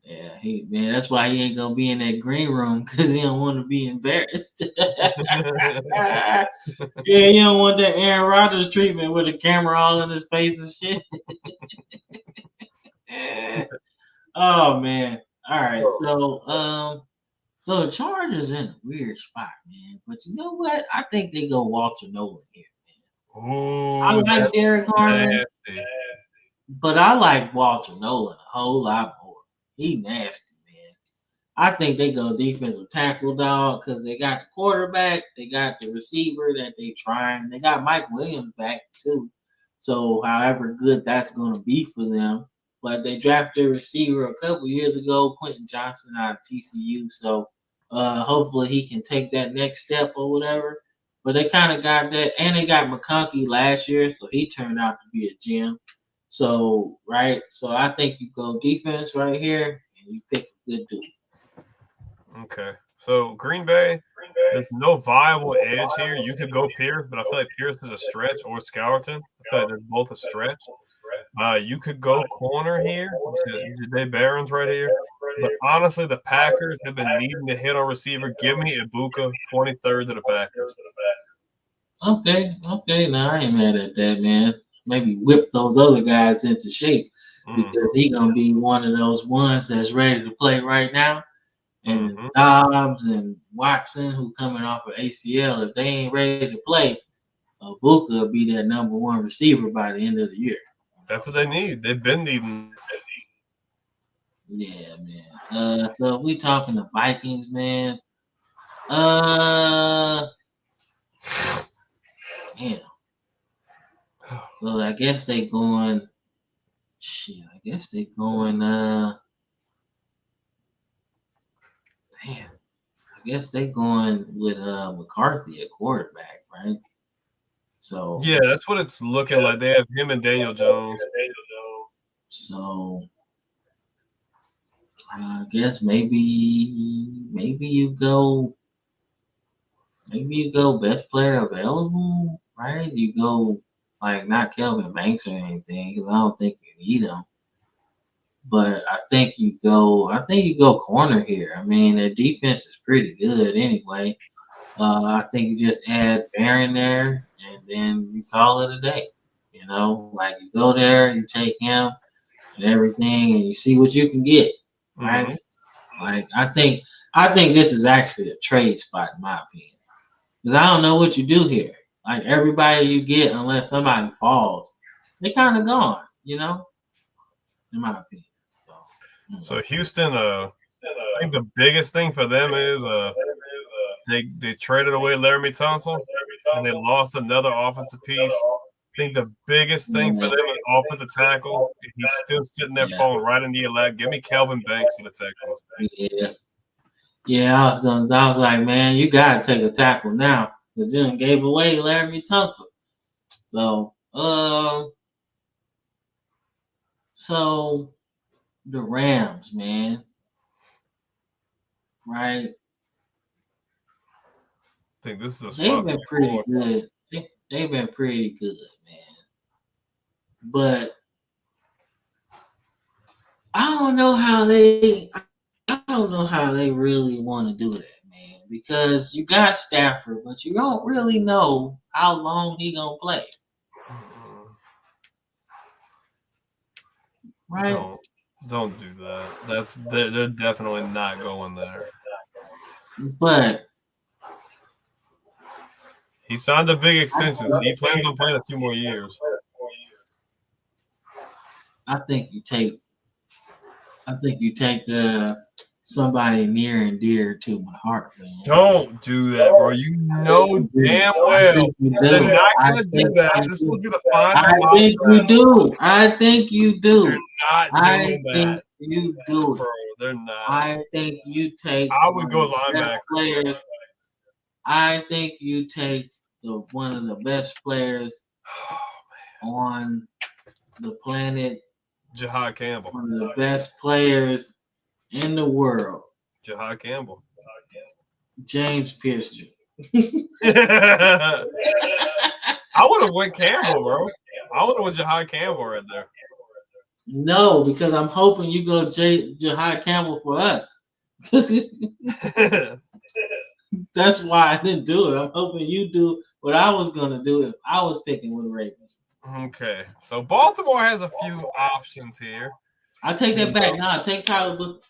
Yeah, that's why he ain't gonna be in that green room because he don't want to be embarrassed. Yeah, he don't want that Aaron Rodgers treatment with the camera all in his face and shit. Oh man. All right. So the Chargers in a weird spot, man. But you know what? I think they go Walter Nolan here, man. Ooh, I like Derek Harmon, nasty. but I like Walter Nolan a whole lot more. He nasty, man. I think they go defensive tackle, dog, because they got the quarterback, they got the receiver that they trying. They got Mike Williams back too. So however good that's going to be for them. But they drafted a receiver a couple years ago, Quentin Johnson out of TCU. So hopefully he can take that next step or whatever. But they kind of got that, and they got McConkey last year, so he turned out to be a gem. So I think you go defense right here, and you pick a good dude. Okay. So Green Bay, there's no viable edge here. You could go Pierce, but I feel like Pierce is a stretch, or Scourton. I feel like they're both a stretch. You could go corner here. Jay Barron's right here. But honestly, the Packers have been needing to hit on receiver. Give me Ibuka, 23rd to the Packers. Okay. Now I ain't mad at that, man. Maybe whip those other guys into shape because he gonna be one of those ones that's ready to play right now. And Dobbs and Watson, who coming off of ACL, if they ain't ready to play, Ibuka will be their number one receiver by the end of the year. That's what they need. They've been needing. Yeah, man. So if we talking the Vikings, man. Damn. So I guess they going. Shit. I guess they going. Damn. I guess they going with McCarthy at quarterback, right? So yeah, that's what it's looking like. They have him and Daniel Jones. So I guess maybe you go best player available, right? You go like not Kelvin Banks or anything because I don't think you need him. But I think you go corner here. I mean, their defense is pretty good anyway. I think you just add Barron there and then you call it a day. You know, like you go there, you take him and everything, and you see what you can get. Right? Mm-hmm. Like I think this is actually a trade spot in my opinion. Because I don't know what you do here. Like everybody you get, unless somebody falls, they kind of gone, you know, in my opinion. So Houston, I think the biggest thing for them is they traded away Laramie Tunsil and they lost another offensive piece. I think the biggest thing for them is offensive tackle. He's still sitting there falling right in the lap. Give me Kelvin Banks in the tackle. Yeah, I was like, man, you gotta take a tackle now. Because you gave away Laramie Tunsil. So the Rams, man. Right? I think this is a spot. They've been pretty good. They've been pretty good, man. But I don't know how they really want to do that, man. Because you got Stafford, but you don't really know how long he gonna play. Right? Don't do that. They're definitely not going there. But he signed a big extension, so he plans on playing a few more years. I think you take somebody near and dear to my heart, man. Don't do that, bro. You know damn well they're not gonna do that. This will be the final. I think you do. I think you do. They're not doing that. You do, bro. They're not. I think you take. I would go linebacker. Players. I think you take one of the best players on the planet. Jahad Campbell. One of the best players in the world. Jahad Campbell. James Pierce. I would have went Campbell, bro. I would have went Jahad Campbell right there. No, because I'm hoping you go Jahad Campbell for us. That's why I didn't do it. I'm hoping you do what I was going to do if I was picking with Ravens. Okay. So Baltimore has a few options here. I'll take that back. Nah, take Tyler Book.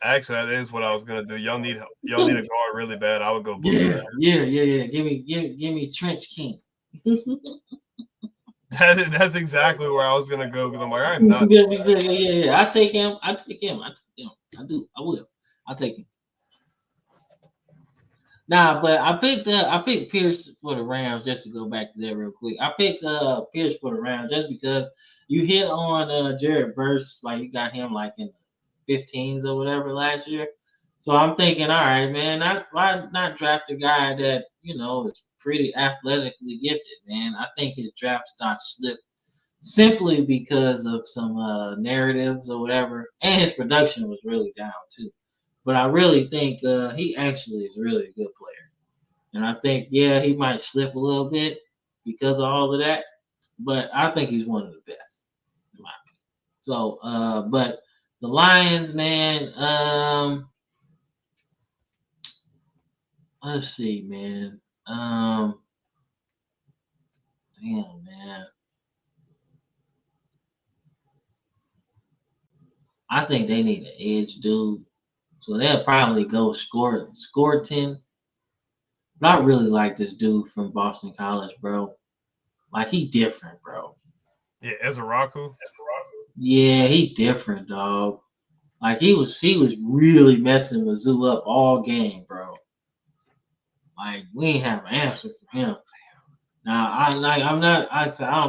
Actually, that is what I was gonna do. Y'all need a guard really bad. I would go Booker. Yeah. Give me Trench King. That's exactly where I was gonna go because I'm like, I'm not. Yeah. I take him. I do. I will. I'll take him. Nah, but I picked Pierce for the Rams just to go back to that real quick. I picked Pierce for the Rams just because you hit on Jared Verse, like you got him like in the 15s or whatever last year. So I'm thinking, all right, man, why not draft a guy that, is pretty athletically gifted, man? I think his draft stock slipped simply because of some narratives or whatever, and his production was really down too. But I really think he actually is really a good player. And I think, he might slip a little bit because of all of that. But I think he's one of the best, in my opinion. So, but the Lions, man, let's see, man. Damn, man. I think they need an edge dude. So they'll probably go Scorton. But I really like this dude from Boston College, bro. Like, he different, bro. Yeah, Ezaraku. Yeah, he different, dog. Like, he was really messing Mizzou up all game, bro. Like, we ain't have an answer for him. Now, I don't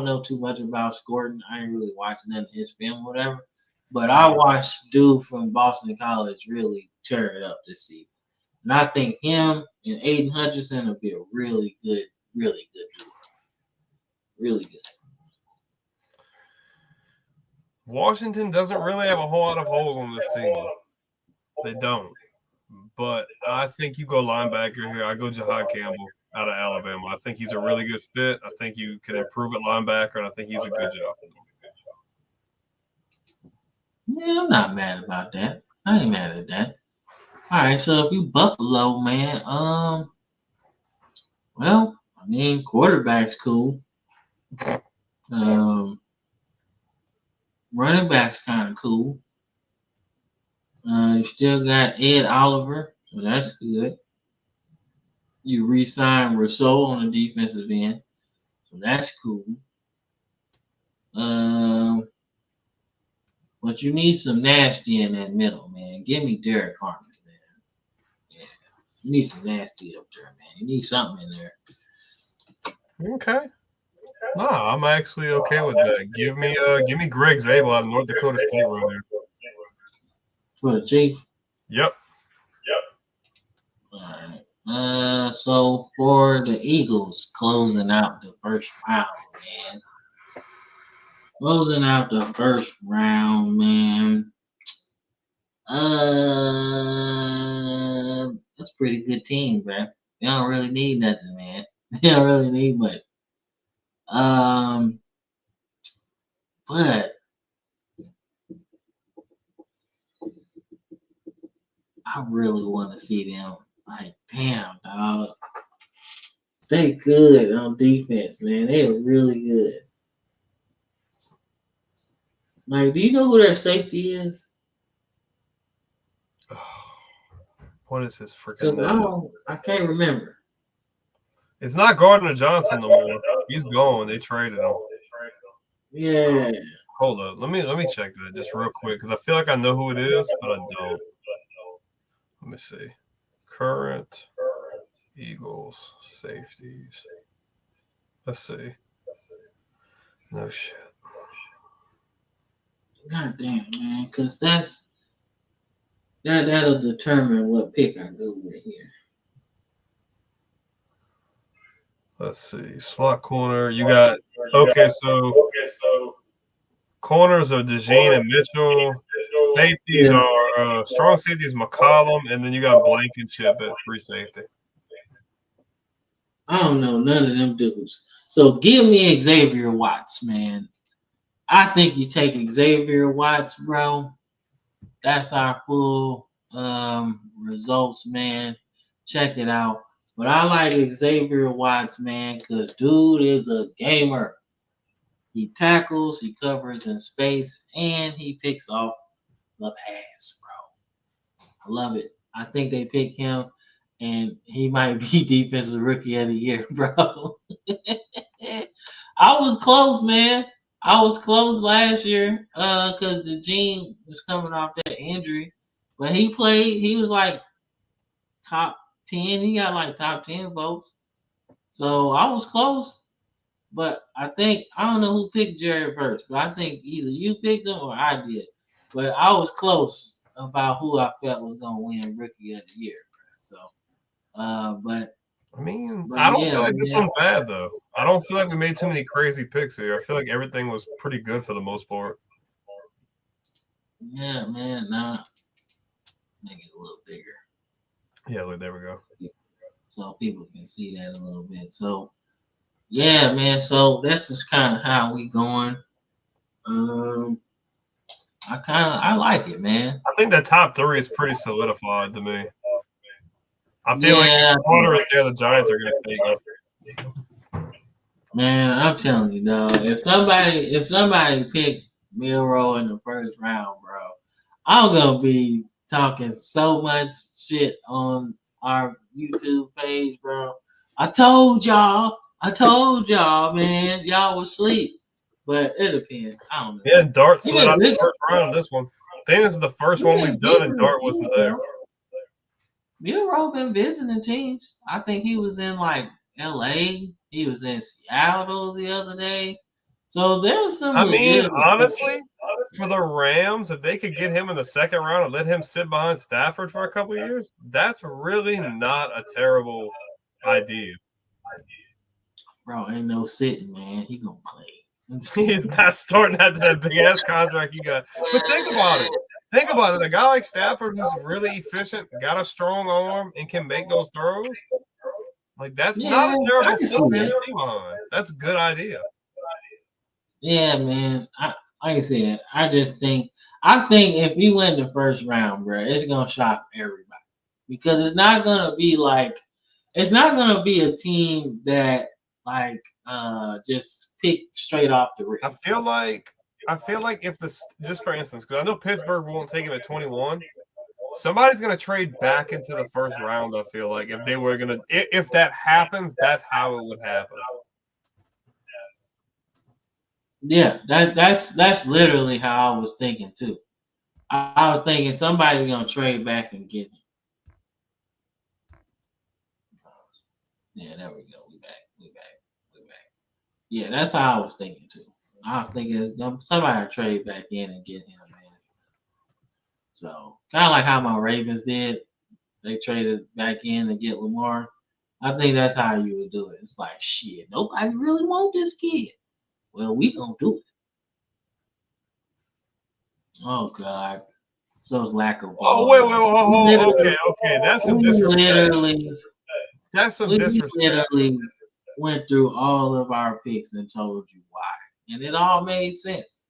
know too much about Scorton. I ain't really watching none of his film or whatever. But I watched dude from Boston College really tear it up this season. And I think him and Aiden Hutchinson will be a really good duo. Really good. Washington doesn't really have a whole lot of holes on this team. They don't. But I think you go linebacker here. I go Jahad Campbell out of Alabama. I think he's a really good fit. I think you can improve at linebacker, and I think he's a good job. Yeah, I'm not mad about that. I ain't mad at that. All right, so if you Buffalo, man, well, I mean, quarterback's cool. Running back's kind of cool. You still got Ed Oliver, so that's good. You re-signed Rousseau on the defensive end, so that's cool. But you need some nasty in that middle, man. Give me Derek Harmon, man. Yeah, you need some nasty up there, man. You need something in there. Okay. No, I'm actually okay with that. Give me Greg Zabel out of North Dakota State right there. For the Chief? Yep. All right. So for the Eagles, closing out the first round, man. Closing out the first round, man. That's a pretty good team, bro. They don't really need nothing, man. They don't really need much. But I really want to see them. Like, damn, dog. They good on defense, man. They are really good. Like, do you know who their safety is? What is his freaking name? I can't remember. It's not Gardner Johnson no more. He's gone. They traded him. Yeah. Hold up. Let me check that just real quick because I feel like I know who it is, but I don't. Let me see. Current Eagles safeties. Let's see. No shit. God damn, man, because that'll determine what pick I go with here. Let's see. Slot corner. You got so corners are DeJean and Mitchell. Safeties are strong safeties McCollum, and then you got Blankenship at free safety. I don't know none of them dudes. So give me Xavier Watts, man. I think you take Xavier Watts, bro. That's our full results, man. Check it out. But I like Xavier Watts, man, because dude is a gamer. He tackles, he covers in space, and he picks off the pass, bro. I love it. I think they pick him, and he might be defensive rookie of the year, bro. I was close, man. I was close last year because DeJean was coming off that injury. But he played, he was like top 10. He got like top 10 votes. So I was close. But I don't know who picked Jared first, but I think either you picked him or I did. But I was close about who I felt was going to win Rookie of the Year. So, but I mean, I don't feel like this one's bad, though. I don't feel like we made too many crazy picks here. I feel like everything was pretty good for the most part. Yeah, man. Nah. Make it a little bigger. Yeah, look, there we go. So people can see that a little bit. So, yeah, man. So that's just kind of how we going. I like it, man. I think the top 3 is pretty solidified to me. I feel like the corner is there. The Giants are going to take it. Man, I'm telling you, though, if somebody picked Milroe in the first round, bro, I'm gonna be talking so much shit on our YouTube page, bro. I told y'all, man, y'all was asleep. But it depends. I don't know. Yeah, Dart slid out the first round of this one. I think this is the first one we've done, and Dart wasn't there. Milroe been visiting teams. I think he was in like LA. He was in Seattle the other day. So there was some. I mean, honestly, for the Rams, if they could get him in the second round and let him sit behind Stafford for a couple of years, that's really not a terrible idea. Bro, ain't no sitting, man. He gonna play. He's not starting after that big ass contract he got. But think about it. Think about it. A guy like Stafford who's really efficient, got a strong arm, and can make those throws. Like that's not a terrible team on. That's a good idea. Yeah, man. Like I said, I think if he went the first round, bro, it's gonna shock everybody because it's not gonna be a team that just pick straight off the rip. I feel like if just for instance, because I know Pittsburgh won't take him at 21, somebody's gonna trade back into the first round. I feel like if that happens, that's how it would happen. Yeah, that's literally how I was thinking too. I was thinking somebody's gonna trade back and get him. Yeah, there we go. We back. Yeah, that's how I was thinking too. I was thinking somebody would trade back in and get him, man. So kind of like how my Ravens did. They traded back in to get Lamar. I think that's how you would do it. It's like, shit, nobody really want this kid. Well, we gonna do it. Oh God. So it's lack of ball. Oh, wait. Okay. That's some disrespect. That's some disrespect. We literally went through all of our picks and told you why. And it all made sense.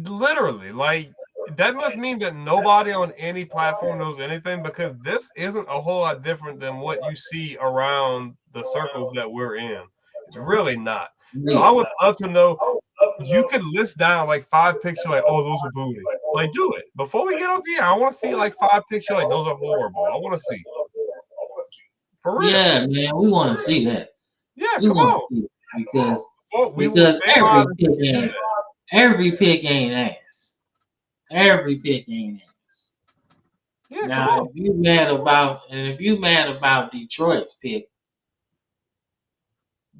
Literally, like that must mean that nobody on any platform knows anything because this isn't a whole lot different than what you see around the circles that we're in. It's really not. So I would love to know. You could list down like 5 picks. You're like, oh, those are booty. Like, do it before we get on the air. I want to see like 5 picks. You're like, those are horrible. I want to see. For real. Yeah, man, we want to see that. Yeah, come on. Because every pick ain't ass. Every pick ain't ass. Yeah, Now, if you mad about Detroit's pick,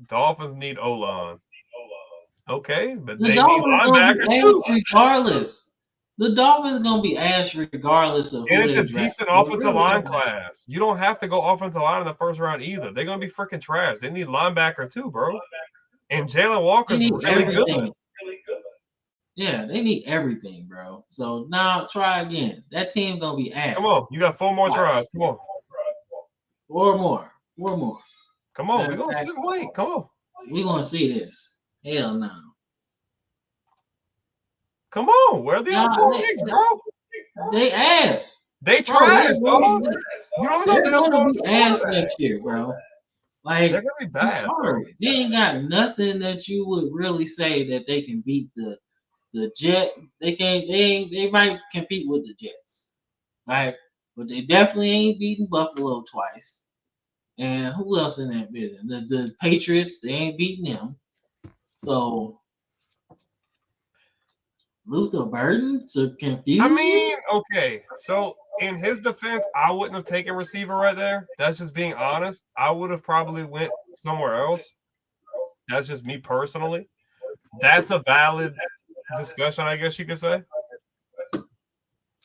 Dolphins need O-line. Okay, but the they need Dolphins gonna linebackers be too. ass regardless. The Dolphins gonna be ass regardless of who And it's they a draft. decent It offensive really line don't matter. class. You don't have to go offensive line in the first round either. They're gonna be freaking trash. They need linebacker too, bro. And Jalen They Walker's need really good. everything. Yeah, they need everything, bro. So now try again. That team gonna be ass. Come on, you got 4 more tries. Come on. Four more. Come on, Matter we're of gonna fact, sit and wait. Come on. we gonna see this. Hell no. Come on. Where are the other 4 picks, bro? They ass. They Bro, trash, dog. You don't know they're what the hell's gonna going be on. ass next year, bro. Like, They're gonna be bad, bro. they ain't got nothing that you would really say that they can beat the Jet. They might compete with the Jets, right? But they definitely ain't beating Buffalo twice. And who else in that business? The Patriots, they ain't beating them. So Luther Burden to confuse I mean, you? okay. So in his defense, I wouldn't have taken receiver right there. That's just being honest. I would have probably went somewhere else. That's just me personally. That's a valid discussion, I guess you could say.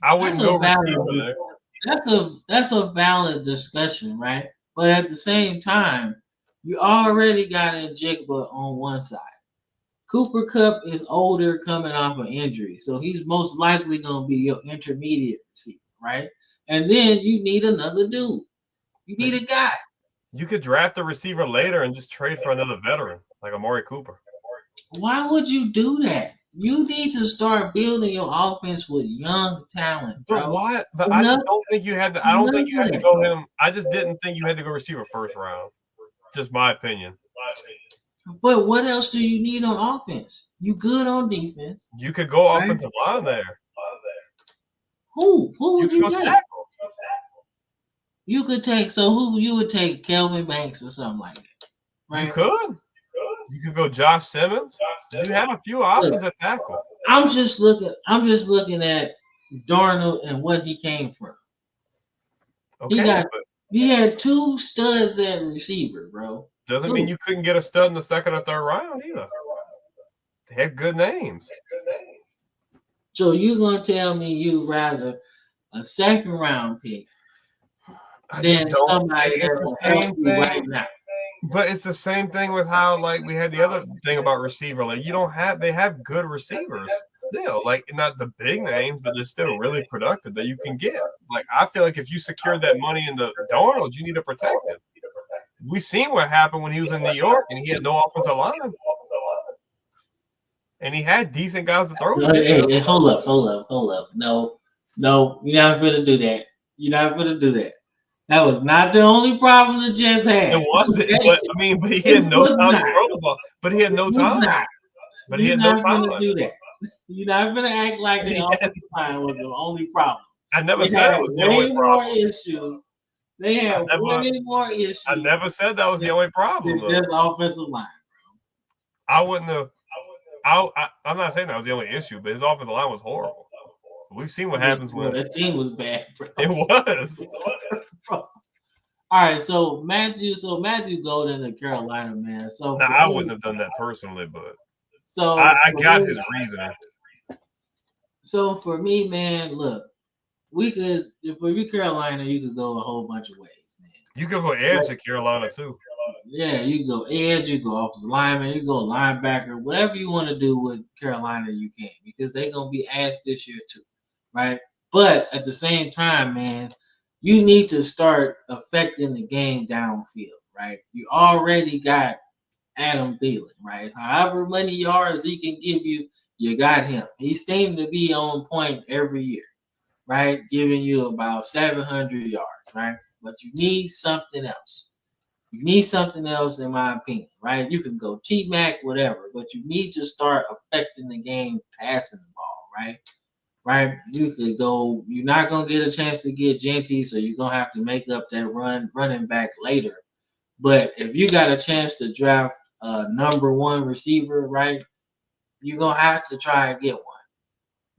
I wouldn't go receiver there. That's a valid discussion, right? But at the same time, you already got Njigba on one side. Cooper Kupp is older, coming off an injury, so he's most likely going to be your intermediate receiver, right? And then you need another dude. You need a guy. You could draft a receiver later and just trade for another veteran, like Amari Cooper. Why would you do that? You need to start building your offense with young talent, bro. But why? But I just don't think you had to. I don't think you had to go him. I just didn't think you had to go receiver first round. Just my opinion. But what else do you need on offense? You good on defense. You could go right? offensive line there. Who would you take? Tackle. You could take. So who you would take? Kelvin Banks or something like that. Right? You could. You could go Josh Simmons. You have a few options at tackle. I'm just looking at Darnold and what he came from. Okay, he had 2 studs at receiver, bro. Doesn't mean you couldn't get a stud in the second or third round either. They had good names. So you're gonna tell me you'd rather a second round pick than somebody that's gonna help you right now? But it's the same thing with how, like, we had the other thing about receiver. Like, they have good receivers still. Like, not the big names, but they're still really productive that you can get. Like, I feel like if you secured that money in the Darnold, you need to protect him. We seen what happened when he was in New York and he had no offensive line. And he had decent guys to throw. Hey, hold up. No, you're not gonna do that. That was not the only problem the Jets had. It wasn't, but he had no time to throw the ball. But he had no time. But he had no time. You're not gonna do that. You're not gonna act like the offensive line was the only problem. I never said it was the only problem. They had way more issues. I never said that was the only problem. Just offensive line, bro. I wouldn't have. I'm not saying that was the only issue, but his offensive line was horrible. We've seen what happens when that team was bad, bro. It was. All right, so Matthew Golden to Carolina, man. So I wouldn't have done that personally, but so I got his reasoning. So for me, man, look, if you Carolina, you could go a whole bunch of ways, man. You could go edge at Carolina too. Yeah, you can go edge, you can go offensive lineman, you can go linebacker, whatever you want to do with Carolina, you can, because they're gonna be ass this year too, right? But at the same time, man, you need to start affecting the game downfield, right? You already got Adam Thielen, right? However many yards he can give you, you got him. He seemed to be on point every year, right? Giving you about 700 yards, right? But you need something else. You need something else, in my opinion, right? You can go T-Mac, whatever, but you need to start affecting the game, passing the ball, right? Right? You could go. You're not gonna get a chance to get Genty, so you're gonna have to make up that running back later. But if you got a chance to draft a number 1 receiver, right? you're gonna have to try and get one.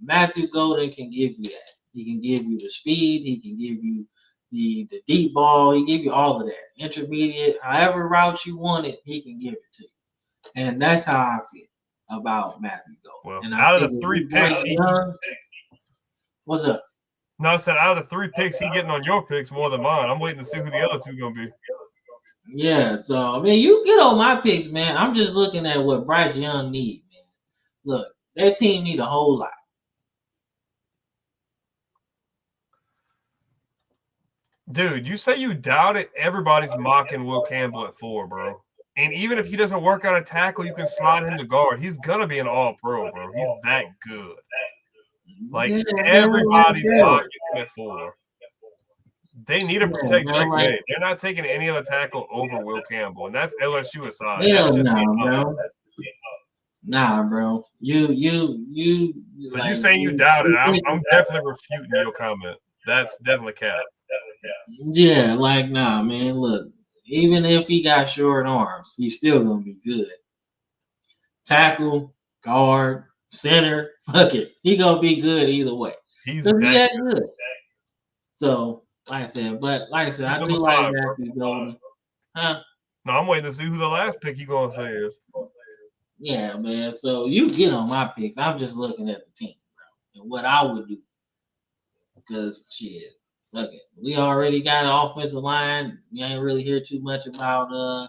Matthew Golden can give you that. He can give you the speed. He can give you the deep ball. He give you all of that. Intermediate, however route you want it, he can give it to you. And that's how I feel about Matthew Golden. Well, and out of the 3 picks, what's up? No, I said out of the 3 picks, he getting on your picks more than mine. I'm waiting to see who the other 2 gonna be. Yeah, so I mean, you get on my picks, man. I'm just looking at what Bryce Young needs, man. Look, that team need a whole lot. Dude, you say you doubt it. Everybody's mocking Will Campbell at 4, bro. And even if he doesn't work out a tackle, you can slide him to guard. He's gonna be an all-pro, bro. He's that good. Like everybody's mocking him at 4. They need to protect Drake May. They're not taking any other tackle over Will Campbell, and that's LSU aside. Hell no, bro. Nah, bro. You. So you saying you doubt it? I'm definitely refuting your comment. That's definitely cap. Yeah, like nah, man. Look, even if he got short arms, he's still gonna be good. Tackle, guard, center, fuck it. He gonna be good either way. He's that good. So, like I said, I do like Matthew Golden. Huh? No, I'm waiting to see who the last pick you gonna say is. Yeah, man. So you get on my picks. I'm just looking at the team, bro, and what I would do. Because shit, look it. We already got an offensive line. You ain't really hear too much about as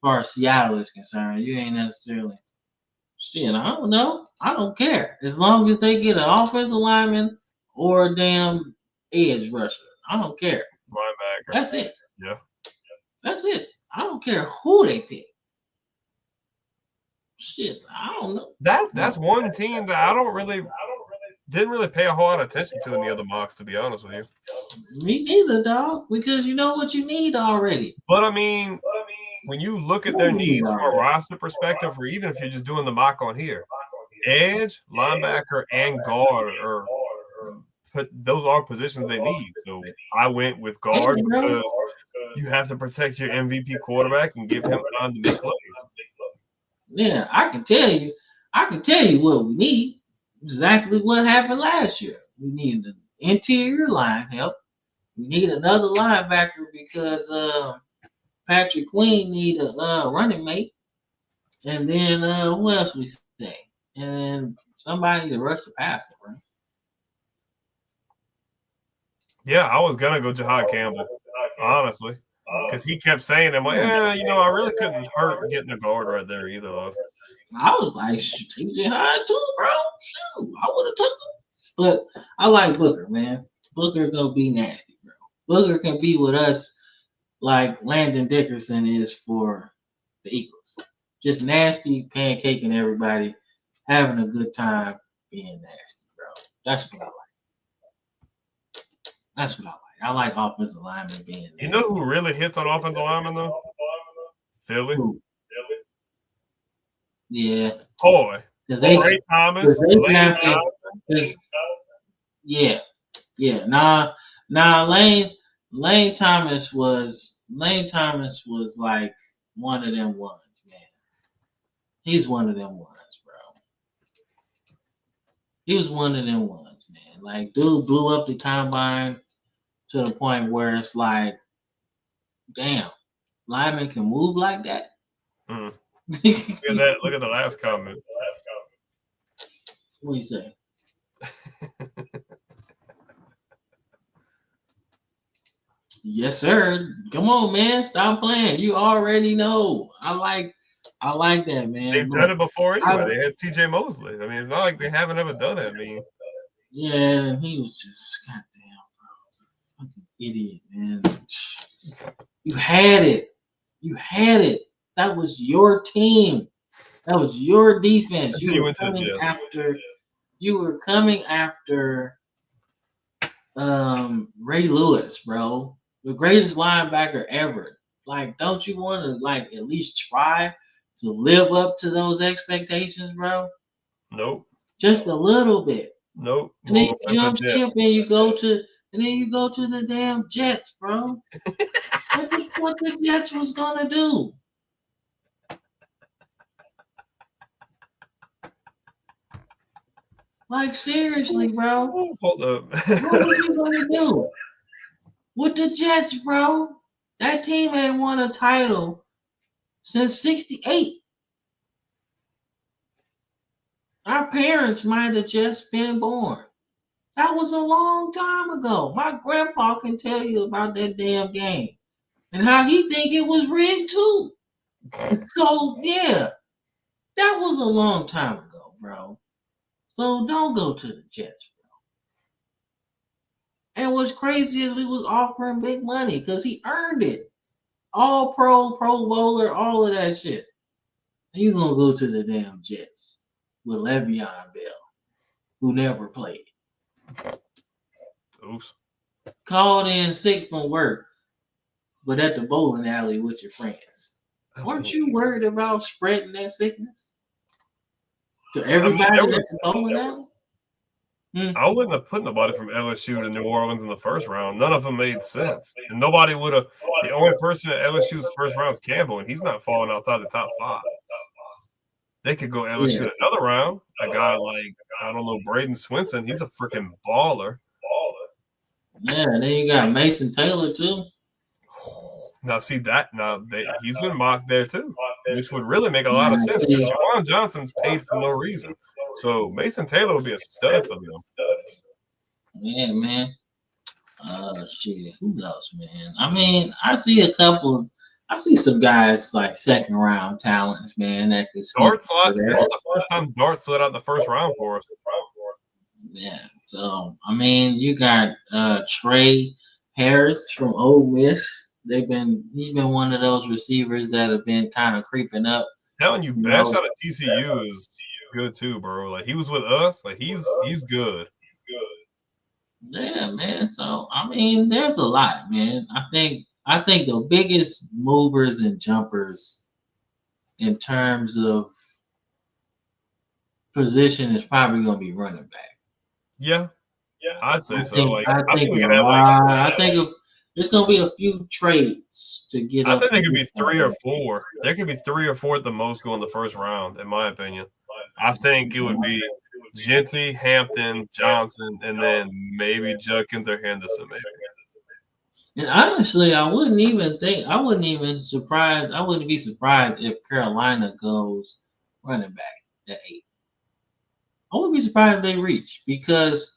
far as Seattle is concerned. You ain't necessarily shit. I don't know. I don't care. As long as they get an offensive lineman or a damn edge rusher. I don't care. Linebacker. That's it. Yeah. That's it. I don't care who they pick. Shit, I don't know. That's one team that I didn't really pay a whole lot of attention to in the other mocks, to be honest with you. Me neither, dog. Because you know what you need already. But I mean, when you look at their needs from a roster perspective, or even if you're just doing the mock on here, edge, linebacker, and guard those are positions they need. So I went with guard because you have to protect your MVP quarterback and give him time to make plays. Yeah, I can tell you what we need. Exactly what happened last year. We need an interior line help. We need another linebacker because Patrick Queen need a running mate. And then who else we say? And somebody to rush the passer, right? Yeah, I was gonna go Jahad Campbell, honestly, because he kept saying, "I'm like, I really couldn't hurt getting a guard right there either." Though. I was like, take Jahad too, bro. Shoot, I would have took him. But I like Booker, man. Booker gonna be nasty, bro. Booker can be with us like Landon Dickerson is for the Eagles. Just nasty, pancaking everybody, having a good time, being nasty, bro. That's what I like. That's what I like. I like offensive linemen being nasty. You know who really hits on offensive linemen though? Philly. Who? Yeah. Boy. Ray Thomas. Yeah. Nah, Lane Thomas was like one of them ones, man. He's one of them ones, bro. He was one of them ones, man. Like, dude blew up the combine to the point where it's like, damn, linemen can move like that. Mm. Look at the last comment. What do you say? Yes, sir. Come on, man. Stop playing. You already know. I like that, man. They've done it before anyway. They had CJ Mosley. I mean, it's not like they haven't ever done it. I mean, yeah, he was just goddamn, bro. Fucking idiot, man. You had it. That was your team. That was your defense. You were coming after Ray Lewis, bro. The greatest linebacker ever. Like, don't you want to like at least try to live up to those expectations, bro? Nope. Just a little bit. Nope. And then you jump ship and you go to the damn Jets, bro. what the Jets was gonna do? Like seriously, bro. Oh, hold up. What was he gonna do with the Jets, bro? That team ain't won a title since '68. Our parents might have just been born. That was a long time ago. My grandpa can tell you about that damn game and how he think it was rigged too. So yeah, that was a long time ago, bro. So don't go to the Jets, bro. And what's crazy is we was offering big money because he earned it. All pro, pro bowler, all of that shit. And you gonna go to the damn Jets with Le'Veon Bell, who never played. Oops. Called in sick from work, but at the bowling alley with your friends. Weren't you worried about spreading that sickness to everybody at the bowling alley? I wouldn't have put nobody from LSU to New Orleans in the first round. None of them made sense. And nobody would have. The only person at LSU's first round is Campbell, and he's not falling outside the top 5. They could go LSU Yes. another round. A guy like, I don't know, Braden Swinson. He's a freaking baller. Yeah, then you got Mason Taylor too. Now, see that. Now, he's been mocked there too, which would really make a lot of sense because Jawan Johnson's paid for no reason. So Mason Taylor would be a stud for them. Yeah, man. Shit. Who else, man? I mean, I see some guys like second round talents, man. That could Dart slot. This is the first time Dart slid out the first round for us. Yeah. So I mean, you got Trey Harris from Ole Miss. He's been one of those receivers that have been kind of creeping up. Telling you, Bash out of TCU is good too, bro. Like he was with us. Like he's good. Yeah, man. So I mean, there's a lot, man. I think the biggest movers and jumpers in terms of position is probably going to be running back. Yeah, I'd say so. I think there's going to be a few trades to get. I think there could be 3 or 4. There could be 3 or 4 at the most go in the first round, in my opinion. I think it would be Genty, Hampton, Johnson, and then maybe Judkins or Henderson, maybe. And honestly, I wouldn't be surprised if Carolina goes running back at 8. I wouldn't be surprised if they reach because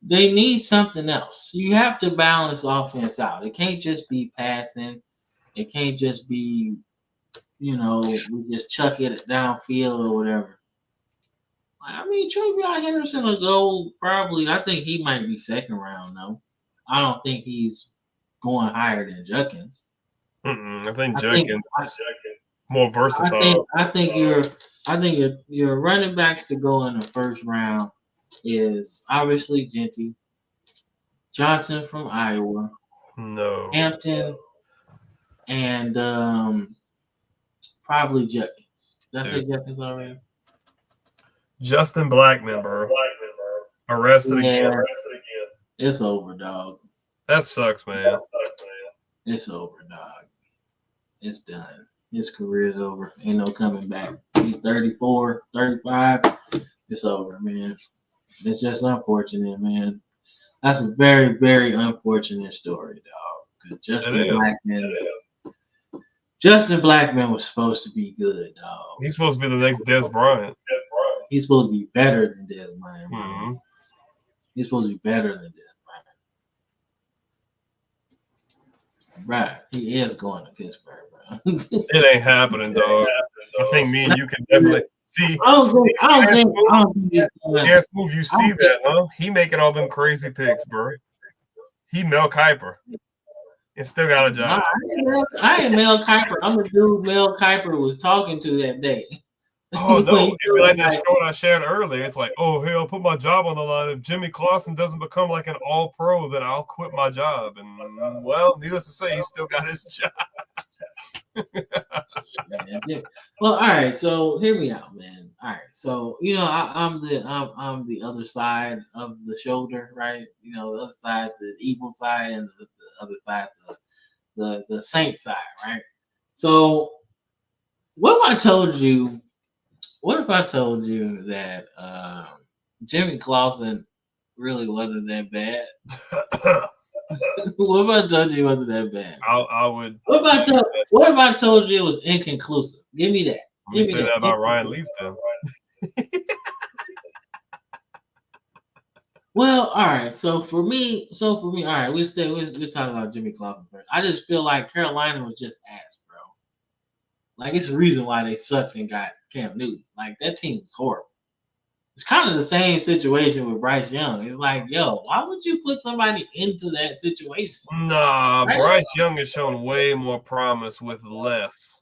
they need something else. You have to balance offense out. It can't just be passing. It can't just be, we just chuck it downfield or whatever. I mean, TreVeyon Henderson will go probably. I think he might be second round though. I don't think he's going higher than Judkins. I think Judkins is more versatile. I think your running backs to go in the first round is obviously Genty, Johnson from Iowa, Hampton, and probably Judkins. Did I say Judkins already? Justin Blackman, bro. Arrested again. It's over, dog. That sucks, man. It's over, dog. It's done. His career's over. Ain't no coming back. He's 34, 35. It's over, man. It's just unfortunate, man. That's a very, very unfortunate story, dog. Justin Blackman was supposed to be good, dog. He's supposed to be the next Dez Bryant. He's supposed to be better than Dez Bryant. Mm-hmm. He's supposed to be better than Dez Bryant. Right. He is going to Pittsburgh, bro. It ain't happening, dog. I think me and you can definitely see. I don't think Yes, move. You see that, huh? He making all them crazy picks, bro. He Mel Kiper. And still got a job. I ain't Mel Kiper. I'm the dude Mel Kiper was talking to that day. Oh, no. It'd be like that show I shared earlier. It's like, oh, hey, I'll put my job on the line. If Jimmy Clausen doesn't become like an all-pro, then I'll quit my job. And, well, needless to say, he still got his job. Well, all right. So hear me out, man. All right. So I'm the other side of the shoulder, right? The other side, the evil side, and the other side, the saint side, right? So what if I told you that Jimmy Clausen really wasn't that bad. What if I told you it wasn't that bad? I would. What if I told you it was inconclusive? Give me that. Let me say that about Ryan Leaf then. Well, all right. So for me, all right. We're talking about Jimmy Clausen first. I just feel like Carolina was just ass, bro. Like it's the reason why they sucked and got Cam Newton. Like that team was horrible. It's kind of the same situation with Bryce Young. It's like, yo, why would you put somebody into that situation? Nah, Right? Bryce Young has shown way more promise with less.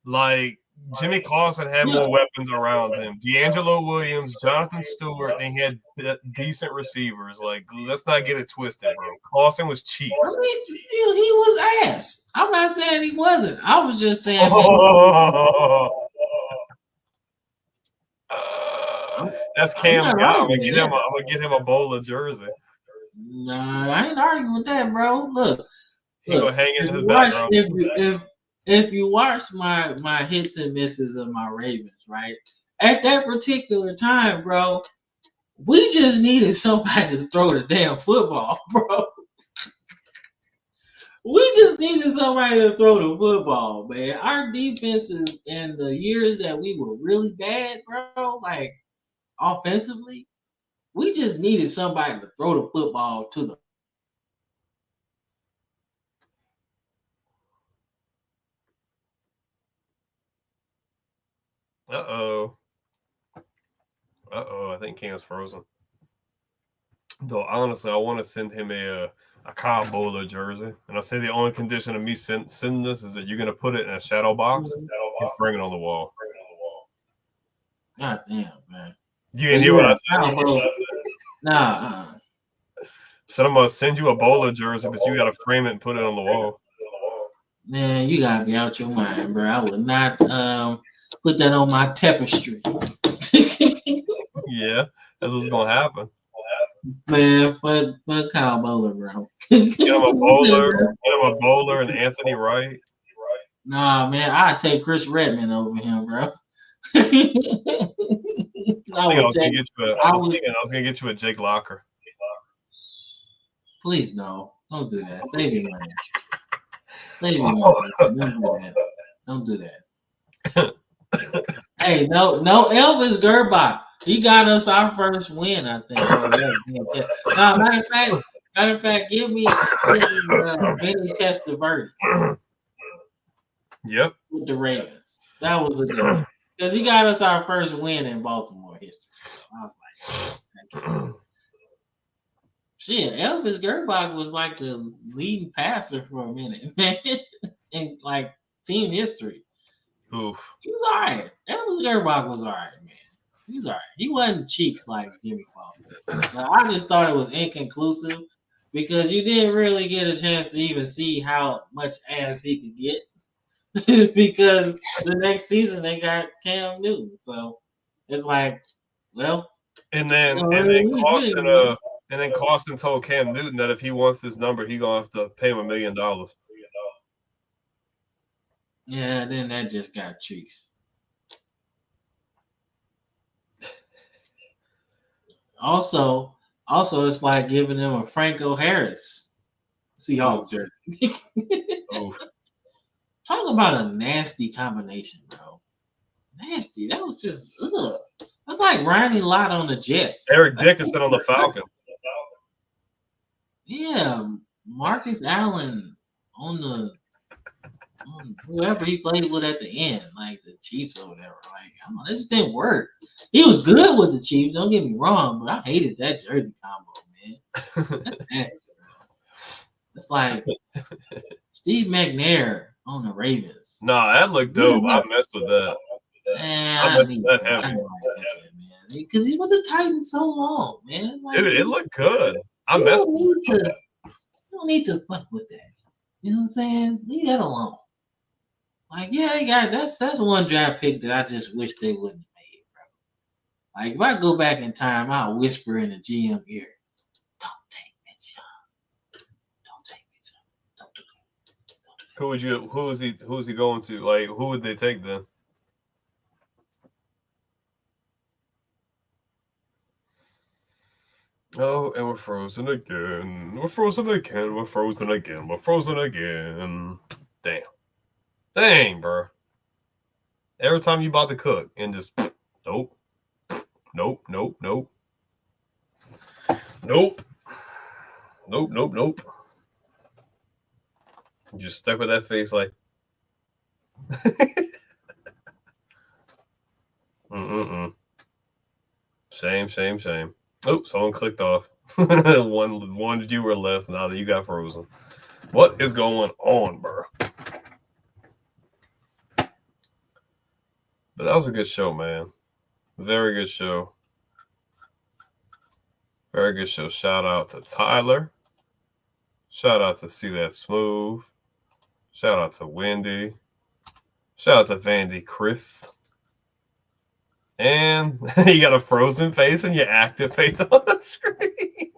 Like Jimmy Clausen had more weapons around him. D'Angelo Williams, Jonathan Stewart, and he had decent receivers. Like, let's not get it twisted, bro. Clausen was cheap. I mean, he was ass. I'm not saying he wasn't. I was just saying. That's Cam's guy. I'm gonna get him a bowler jersey. Nah, I ain't arguing with that, bro. Look, gonna hang in his background. If you watch my hits and misses of my Ravens, right? At that particular time, bro, we just needed somebody to throw the damn football, bro. We just needed somebody to throw the football, man. Our defenses in the years that we were really bad, bro, like offensively, we just needed somebody to throw the football to the. Uh-oh. I think Cam's frozen. Though honestly, I want to send him a Kyle Bowler jersey, and I say the only condition of me sending this is that you're gonna put it in a shadow box and bring it on the wall. God damn, man! You didn't hear what I said? Nah. Said I'm gonna send you a Bowler jersey, but you gotta frame it and put it on the wall. Man, you gotta be out your mind, bro. I would not put that on my tapestry. Yeah, that's what's gonna happen. Man, fuck Kyle Bowler, bro. Get him a bowler and Anthony Wright. Nah, man, I'd take Chris Redman over him, bro. I was gonna get you a Jake Locker. Please no, don't do that. Save your money. Save your money. Don't do that. Hey, no, Elvis Gerbach. He got us our first win, I think. Matter of fact, give me Benny Testaverde. Yep. With the Ravens. That was a good one. Because he got us our first win in Baltimore history. I was like, shit, Elvis Gerbach was like the leading passer for a minute, man. In like team history. Oof. He was all right. Elvis Gerbach was all right, man. He was all right. He wasn't cheeks like Jimmy Clausen. I just thought it was inconclusive because you didn't really get a chance to even see how much ass he could get. Because the next season they got Cam Newton, so it's like, well. And then Clausen told Cam Newton that if he wants this number, he gonna have to pay him $1 million. Yeah, then that just got cheeks. Also, it's like giving them a Franco Harris Seahawks jersey. Talk about a nasty combination, bro. Nasty. That was just ugh. That's like Ronnie Lott on the Jets. Eric Dickerson on the Falcons. Yeah, Marcus Allen on whoever he played with at the end, like the Chiefs or whatever. Like, I don't know, that just didn't work. He was good with the Chiefs, don't get me wrong, but I hated that jersey combo, man. That's nasty, bro. It's like Steve McNair on the Ravens. Nah, that looked dope. I messed with that. Man, I messed with that heavy. Because he was the Titans so long, man. Like, it looked good. I messed with it. You don't need to fuck with that. You know what I'm saying? Leave that alone. Like, yeah, they got that's one draft pick that I just wish they wouldn't have made, bro. Like, if I go back in time, I'll whisper in the GM ear, "Don't take Mitch Young. Don't take Mitch Young. Don't do that. Who is he going to? Like, who would they take then? Oh, and we're frozen again. We're frozen again. We're frozen again. We're frozen again. Dang, bro. Every time you about to cook and just nope. Nope. Nope. Nope. Nope. Nope. Nope. Nope. You just stuck with that face like mm-mm-mm. Shame. Oh, someone clicked off. one viewer left now that you got frozen. What is going on, bro? But that was a good show, man. Very good show. Very good show. Shout out to Tyler. Shout out to See That Smooth. Shout out to Wendy. Shout out to Vandy Chris. And you got a frozen face and your active face on the screen.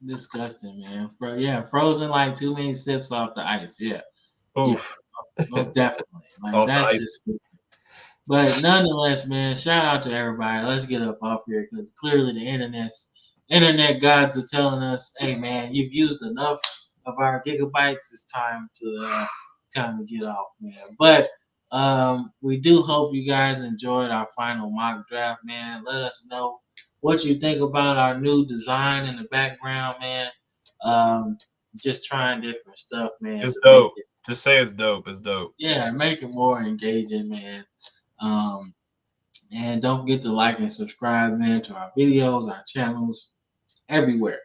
Disgusting, man. Yeah, frozen like too many sips off the ice. Yeah. Oof. Yeah, most definitely. Like Off that's the just stupid. But nonetheless, man, shout out to everybody. Let's get up off here because clearly the internet gods are telling us, hey man, you've used enough of our gigabytes. It's time to get off, man. But we do hope you guys enjoyed our final mock draft, man. Let us know what you think about our new design in the background, man. Just trying different stuff, man. It's dope. Just say it's dope. It's dope. Yeah, make it more engaging, man. And don't forget to like and subscribe, man, to our videos, our channels, everywhere.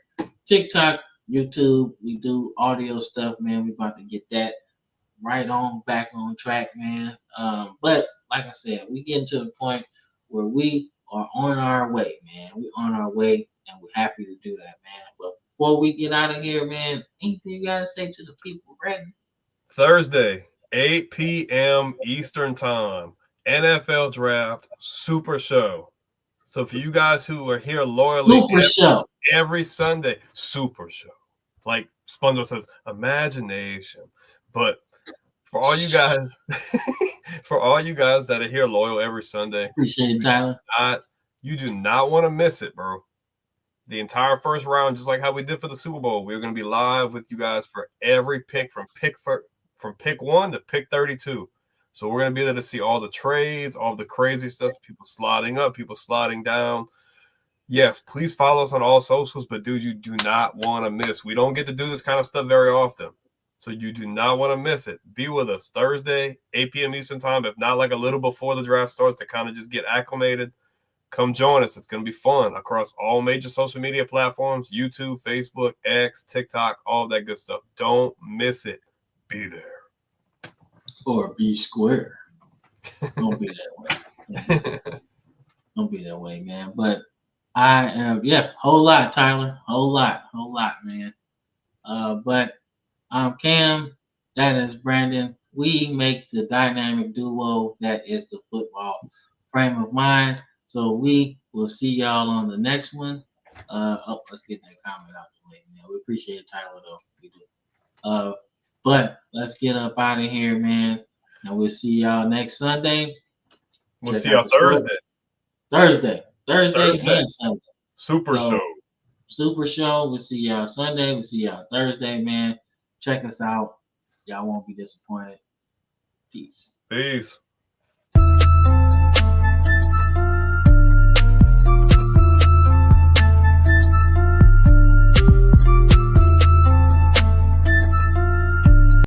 TikTok, YouTube, we do audio stuff, man. We about to get that back on track, man. But like I said, we getting to the point where we are on our way, man. We on our way, and we're happy to do that, man. But before we get out of here, man, anything you gotta say to the people, Brandon? Thursday, 8 p.m. Eastern Time, NFL Draft Super Show. So for you guys who are here loyally every Sunday, Super Show. Like SpongeBob says, imagination. But for all you guys, that are here loyal every Sunday, appreciate it, Tyler. You do not want to miss it, bro. The entire first round, just like how we did for the Super Bowl, we're going to be live with you guys for every pick from pick 1 to pick 32. So we're going to be there to see all the trades, all the crazy stuff, people sliding up, people sliding down. Yes, please follow us on all socials, but dude, you do not want to miss. We don't get to do this kind of stuff very often. So you do not want to miss it. Be with us Thursday, 8 p.m. Eastern Time, if not like a little before the draft starts to kind of just get acclimated. Come join us. It's going to be fun across all major social media platforms, YouTube, Facebook, X, TikTok, all that good stuff. Don't miss it. Be there. Or be square. Don't be that way. Don't be that way, man. But I am, whole lot, Tyler. Whole lot, man. But I'm Cam. That is Brandon. We make the dynamic duo that is the football frame of mind. So we will see y'all on the next one. Let's get that comment out the way, man. We appreciate it, Tyler, though. We do. But let's get up out of here, man. And we'll see y'all next Sunday. We'll see y'all Thursday. Thursday and Sunday. Super Show. We'll see y'all Sunday. We'll see y'all Thursday, man. Check us out. Y'all won't be disappointed. Peace. Peace.